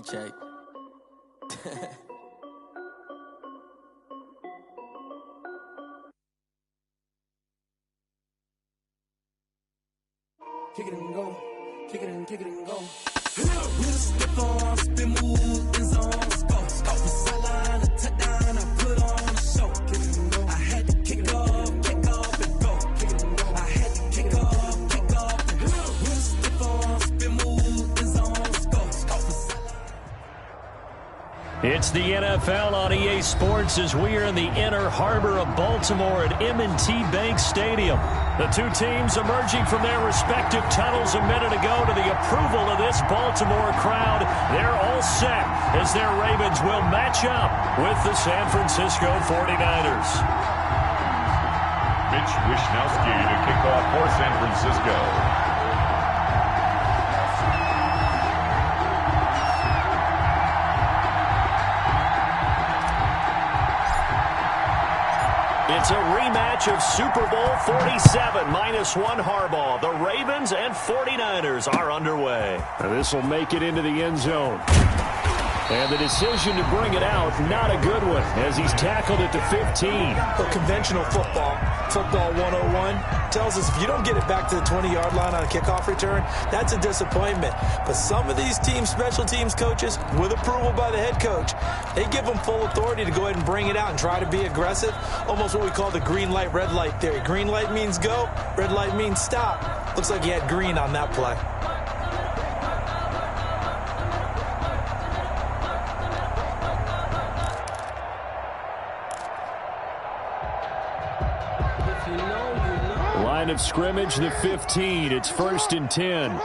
check. Kick it and go. Kick it and go. With a stiff on, spin move, in zone, go. Off the sideline, a touchdown, I put on a show. I had to kick off and go. I had to kick off and go. With a stiff on, spin move, in zone, go. Off the sideline. It's the NFL on EA Sports as we are in the inner harbor of Baltimore at M&T Bank Stadium. The two teams emerging from their respective tunnels a minute ago to the approval of this Baltimore crowd. They're all set as their Ravens will match up with the San Francisco 49ers. Mitch Wishnowsky to kick off for San Francisco. It's a rematch of Super Bowl 47, -1 Harbaugh. The Ravens and 49ers are underway. This will make it into the end zone. And the decision to bring it out, not a good one, as he's tackled it to 15. Well, conventional football 101, tells us if you don't get it back to the 20-yard line on a kickoff return, that's a disappointment. But some of these team special teams coaches, with approval by the head coach, they give them full authority to go ahead and bring it out and try to be aggressive, almost what we call the green light, red light theory. Green light means go, red light means stop. Looks like he had green on that play. Line of scrimmage, the 15. It's 1st and 10.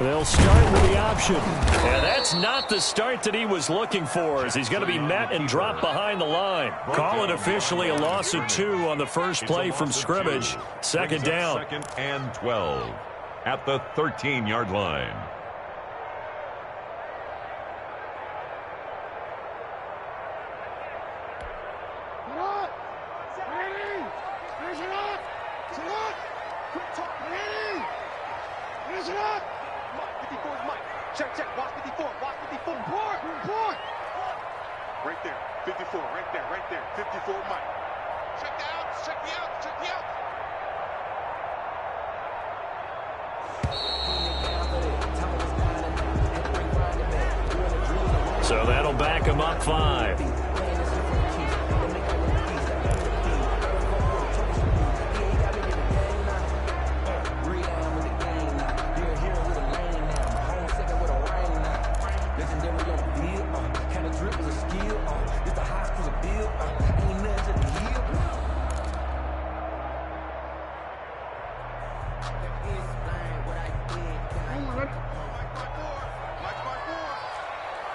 They'll start with the option. And that's not the start that he was looking for, as he's going to be met and dropped behind the line. Call it officially a loss of 2 on the first play from scrimmage. Second down. 2nd and 12 at the 13-yard line. Check, watch 54, report. Right there, 54, right there, 54, Mike. Check the out. So that'll back him up 5.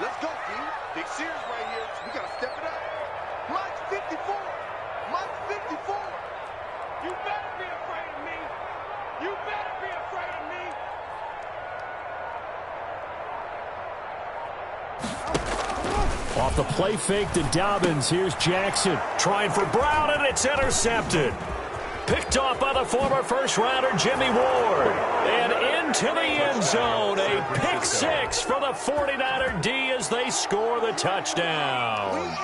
Let's go, team. Big series right here. We got to step it up. Mike's 54. Mike's 54. You better be afraid of me. You better be afraid of me. Off the play fake to Dobbins. Here's Jackson trying for Brown, and it's intercepted. Picked off by the former first-rounder Jimmy Ward. And into the end zone. A pick 6 for the 49er D as they score the touchdown.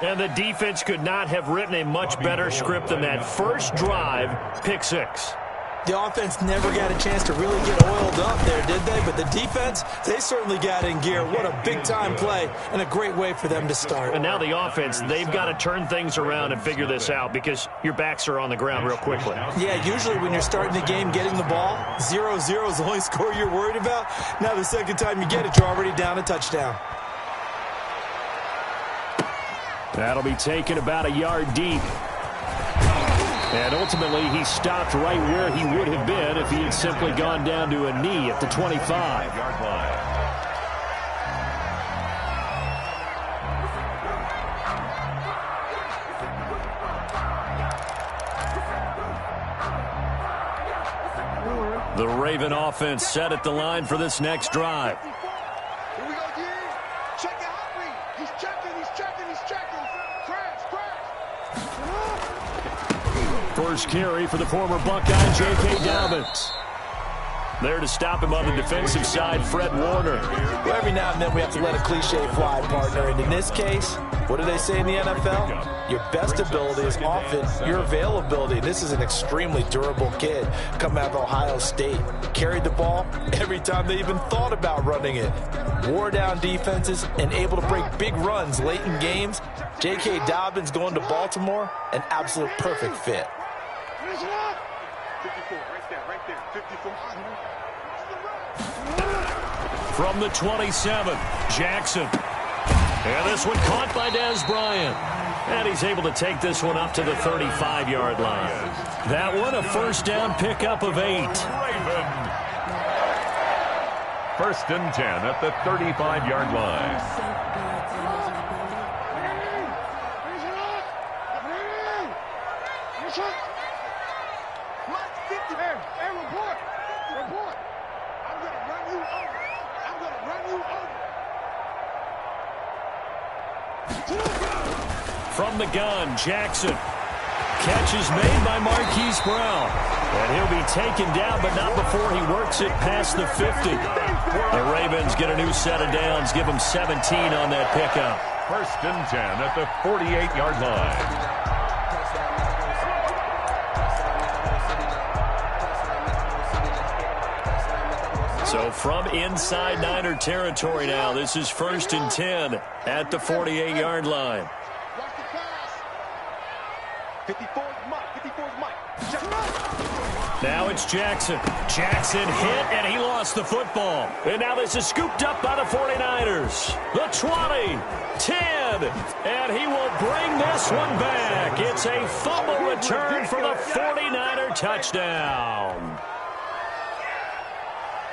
And the defense could not have written a much better script than that first drive, pick 6. The offense never got a chance to really get oiled up there, did they? But the defense, they certainly got in gear. What a big-time play and a great way for them to start. And now the offense, they've got to turn things around and figure this out because your backs are on the ground real quickly. Yeah, usually when you're starting the game, getting the ball, 0-0 is the only score you're worried about. Now the second time you get it, you're already down a touchdown. That'll be taken about a yard deep. And ultimately, he stopped right where he would have been if he had simply gone down to a knee at the 25-yard line. The Raven offense set at the line for this next drive. Here we go, Gary. Check it out, He's checking. Crash. first carry for the former Buckeye, J.K. Dobbins. There to stop him on the defensive side, Fred Warner. Well, every now and then we have to let a cliche fly, partner. And in this case, what do they say in the NFL? Your best ability is often your availability. This is an extremely durable kid coming out of Ohio State. Carried the ball every time they even thought about running it. Wore down defenses and able to break big runs late in games. J.K. Dobbins going to Baltimore, an absolute perfect fit. 54, right there, 54. From the 27, Jackson. And this one caught by Dez Bryant. And he's able to take this one up to the 35-yard line. That one a first down pickup of 8. First and 10 at the 35-yard line. From the gun, Jackson. Catch is made by Marquise Brown. And he'll be taken down, but not before he works it past the 50. The Ravens get a new set of downs, give them 17 on that pickup. First and 10 at the 48-yard line. So from inside Niner territory now, this is first and 10 at the 48-yard line. 54's Mike. 54's Mike. Now it's Jackson. Jackson hit, and he lost the football. And now this is scooped up by the 49ers. The 20, 10, and he will bring this one back. It's a fumble return for the 49er touchdown.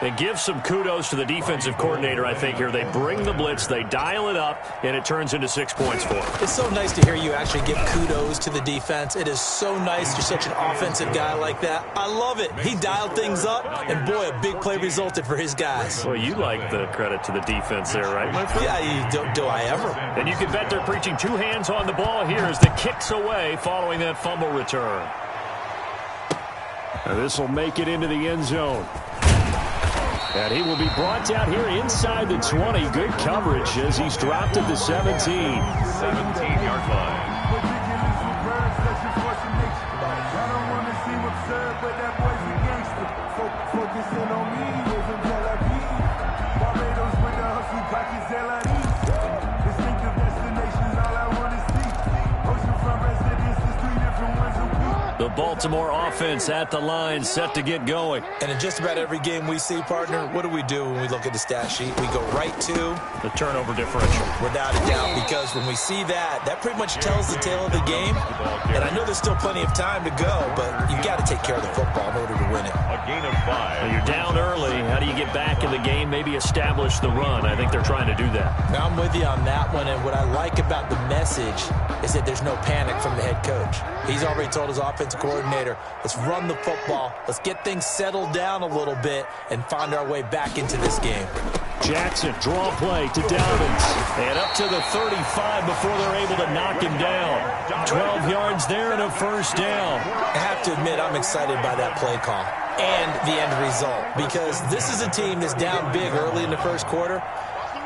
And give some kudos to the defensive coordinator, I think, here. They bring the blitz, they dial it up, and it turns into 6 points for them. It's so nice to hear you actually give kudos to the defense. It is so nice. You're such an offensive guy like that. I love it. He dialed things up, and boy, a big play resulted for his guys. Well, you like the credit to the defense there, right, my friend? Yeah, do I ever? And you can bet they're preaching two hands on the ball here as the kick's away following that fumble return. This will make it into the end zone. And he will be brought down here inside the 20. Good coverage as he's dropped at the 17. 17-yard line. The Baltimore offense at the line, set to get going. And in just about every game we see, partner, what do we do when we look at the stat sheet? We go right to the turnover differential. Without a doubt, because when we see that, that pretty much tells the tale of the game. And I know there's still plenty of time to go, but you've got to take care of the football in order to win it. A gain of 5. Well, you're down early. How do you get back in the game? Maybe establish the run. I think they're trying to do that. Now, I'm with you on that one, and what I like about the message is that there's no panic from the head coach. He's already told his offensive coordinator, let's run the football, let's get things settled down a little bit and find our way back into this game. Jackson, draw play to Dobbins. And up to the 35 before they're able to knock him down. 12 yards there and a first down. I have to admit, I'm excited by that play call and the end result, because this is a team that's down big early in the first quarter.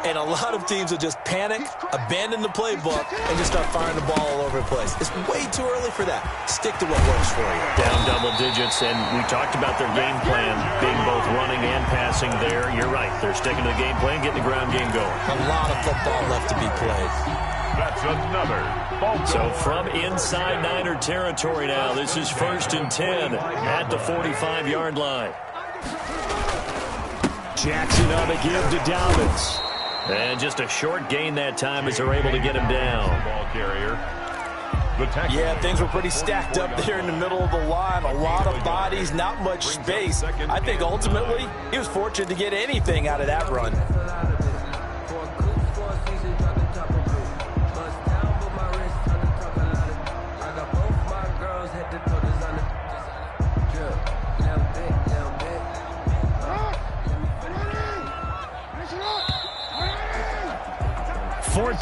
And a lot of teams will just panic, abandon the playbook, and just start firing the ball all over the place. It's way too early for that. Stick to what works for you. Down double digits, and we talked about their game plan being both running and passing there. You're right. They're sticking to the game plan, getting the ground game going. A lot of football left to be played. That's another ball. So from inside Niner territory now, this is first and 10 at the 45-yard line. Jackson on the give to Dobbins. And just a short gain that time as they're able to get him down. Ball carrier. Yeah, things were pretty stacked up there in the middle of the line. A lot of bodies, not much space. I think ultimately he was fortunate to get anything out of that run.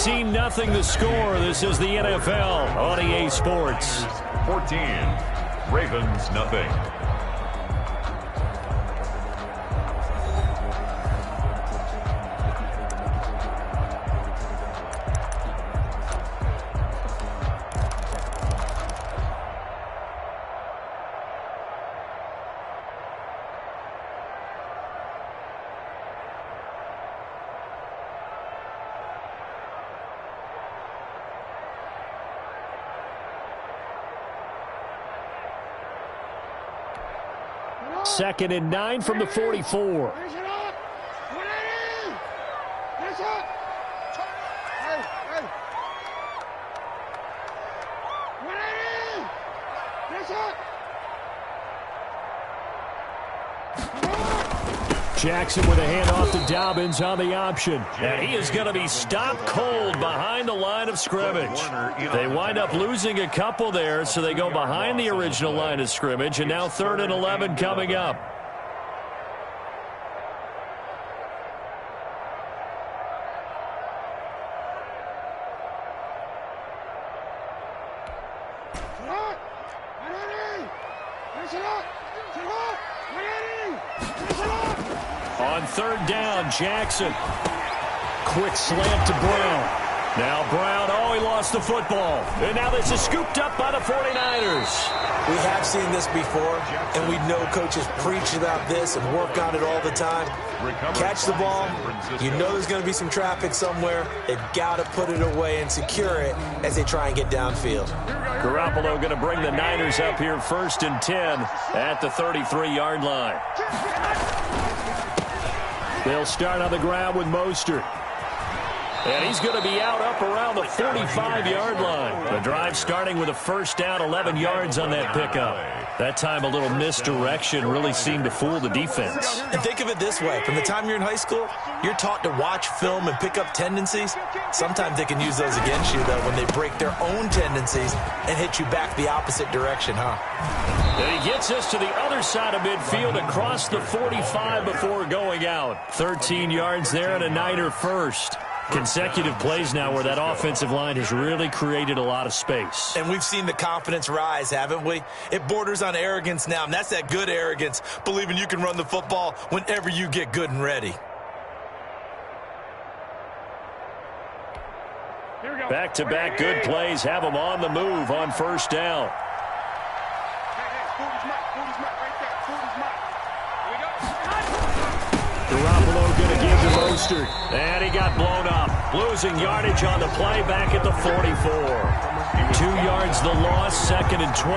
Nothing the score. This is the NFL on EA Sports. 14. Ravens nothing. Second and 9 from the 44. Jackson with a handoff to Dobbins on the option. And he is going to be stopped cold behind the line of scrimmage. They wind up losing a couple there, so they go behind the original line of scrimmage, and now 3rd and 11 coming up. On 3rd down, Jackson. Quick slant to Brown. Now Brown, he lost the football. And now this is scooped up by the 49ers. We have seen this before, and we know coaches preach about this and work on it all the time. Catch the ball. You know there's going to be some traffic somewhere. They've got to put it away and secure it as they try and get downfield. Garoppolo going to bring the Niners up here 1st and 10 at the 33-yard line. They'll start on the ground with Mostert. And he's going to be out up around the 45-yard line. The drive starting with a 1st down, 11 yards on that pickup. That time a little misdirection really seemed to fool the defense. And think of it this way. From the time you're in high school, you're taught to watch film and pick up tendencies. Sometimes they can use those against you, though, when they break their own tendencies and hit you back the opposite direction, huh? And he gets us to the other side of midfield across the 45 before going out. 13 yards there and a Niner first. Consecutive plays now where that offensive line has really created a lot of space. And we've seen the confidence rise, haven't we? It borders on arrogance now, and that's that good arrogance, believing you can run the football whenever you get good and ready. Back-to-back good plays have them on the move on 1st down. Garoppolo going to give to Mostert. And he got blown up. Losing yardage on the play back at the 44. 2 yards the loss, 2nd and 12.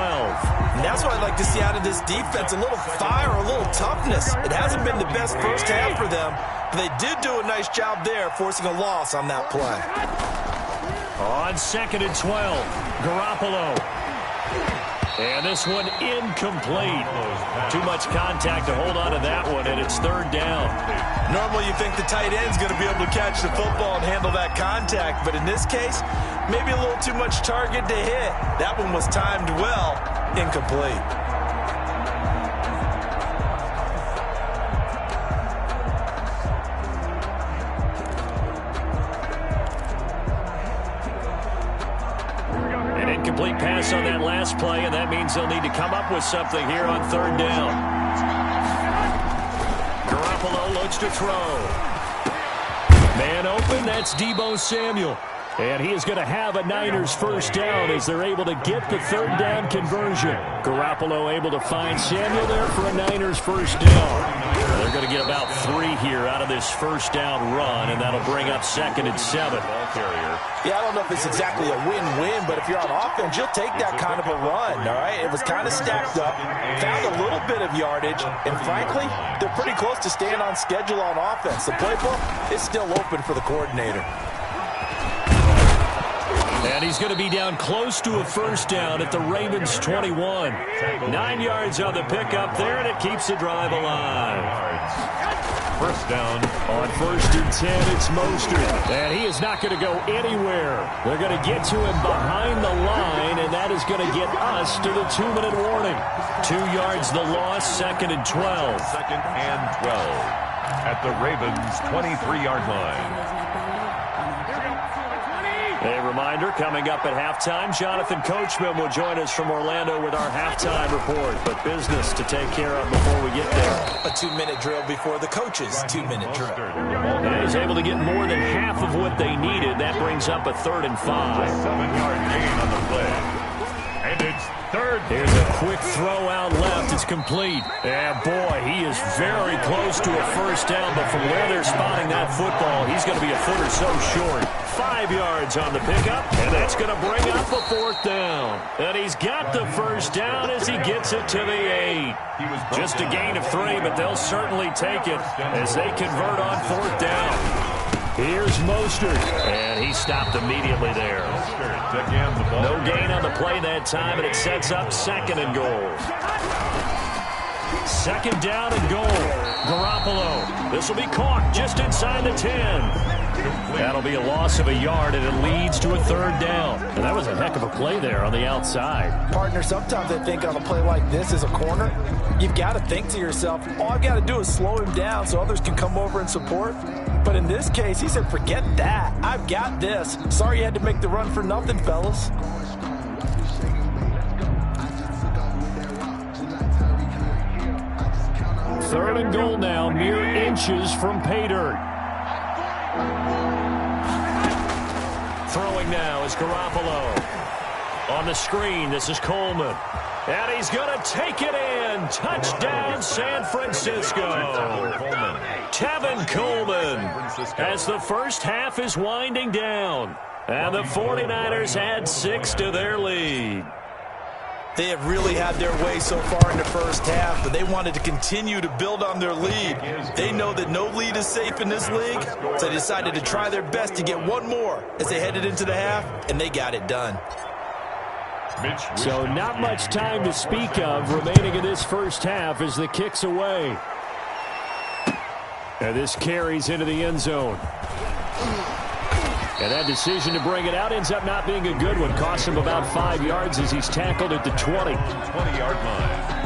And that's what I'd like to see out of this defense, a little fire, a little toughness. It hasn't been the best first half for them, but they did do a nice job there, forcing a loss on that play. On 2nd and 12, Garoppolo. And this one incomplete. Too much contact to hold on to that one, and it's 3rd down. Normally you think the tight end's going to be able to catch the football and handle that contact, but in this case, maybe a little too much target to hit. That one was timed well, incomplete. Incomplete pass on that last play, and that means they'll need to come up with something here on 3rd down. Garoppolo looks to throw. Man open, that's Deebo Samuel. And he is going to have a Niners 1st down as they're able to get the 3rd down conversion. Garoppolo able to find Samuel there for a Niners 1st down. They're going to get about 3 here out of this 1st down run, and that'll bring up 2nd and 7. Yeah, I don't know if it's exactly a win-win, but if you're on offense, you'll take that kind of a run, all right? It was kind of stacked up, found a little bit of yardage, and frankly, they're pretty close to staying on schedule on offense. The playbook is still open for the coordinator. And he's going to be down close to a 1st down at the Ravens 21. 9 yards on the pickup there, and it keeps the drive alive. 1st down. On 1st and 10, it's Mostert. And he is not going to go anywhere. They're going to get to him behind the line, and that is going to get us to the 2-minute warning. 2 yards the loss, 2nd and 12. 2nd and 12 at the Ravens' 23-yard line. A reminder, coming up at halftime, Jonathan Coachman will join us from Orlando with our halftime report. But business to take care of before we get there. A 2-minute drill before the coach's 2-minute drill. And he's able to get more than half of what they needed. That brings up a 3rd and 5. 7-yard gain on the play. And it's 3rd. Here's a quick throw out left. It's complete. And boy, he is very close to a first down. But from where they're spotting that football, he's going to be a foot or so short. 5 yards on the pickup, and that's going to bring up a 4th down. And he's got the first down as he gets it to the 8. Just a gain of 3, but they'll certainly take it as they convert on 4th down. Here's Mostert, and he stopped immediately there. No gain on the play that time, and it sets up 2nd and goal. 2nd down and goal. Garoppolo. This will be caught just inside the 10. That'll be a loss of a yard, and it leads to a 3rd down. And that was a heck of a play there on the outside. Partner, sometimes I think on a play like this as a corner, you've got to think to yourself, all I've got to do is slow him down so others can come over and support. But in this case, he said, forget that. I've got this. Sorry you had to make the run for nothing, fellas. 3rd and goal now, mere inches from pay dirt. Throwing now is Garoppolo. On the screen, this is Coleman. And he's going to take it in. Touchdown, San Francisco. Tevin Coleman as the first half is winding down. And the 49ers add 6 to their lead. They have really had their way so far in the first half, but they wanted to continue to build on their lead. They know that no lead is safe in this league, so they decided to try their best to get one more as they headed into the half, and they got it done. So not much time to speak of remaining in this first half as the kick's away. And this carries into the end zone. And that decision to bring it out ends up not being a good one. Costs him about 5 yards as he's tackled at the 20. 20-yard line.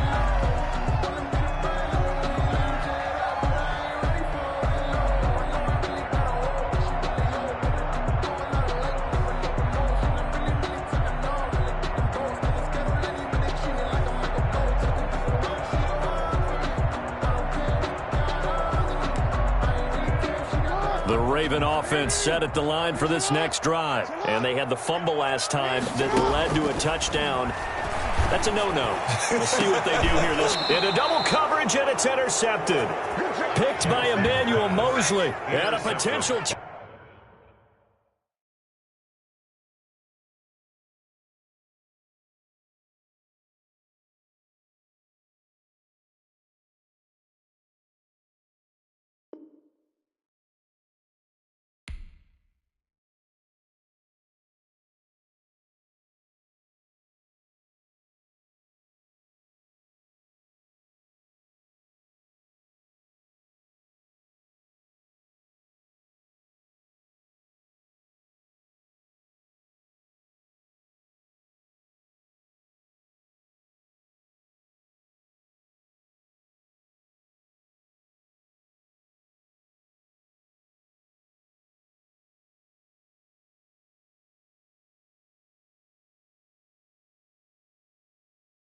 The Raven offense set at the line for this next drive. And they had the fumble last time that led to a touchdown. That's a no-no. We'll see what they do here. This into double coverage, and it's intercepted. Picked by Emmanuel Mosley. And a potential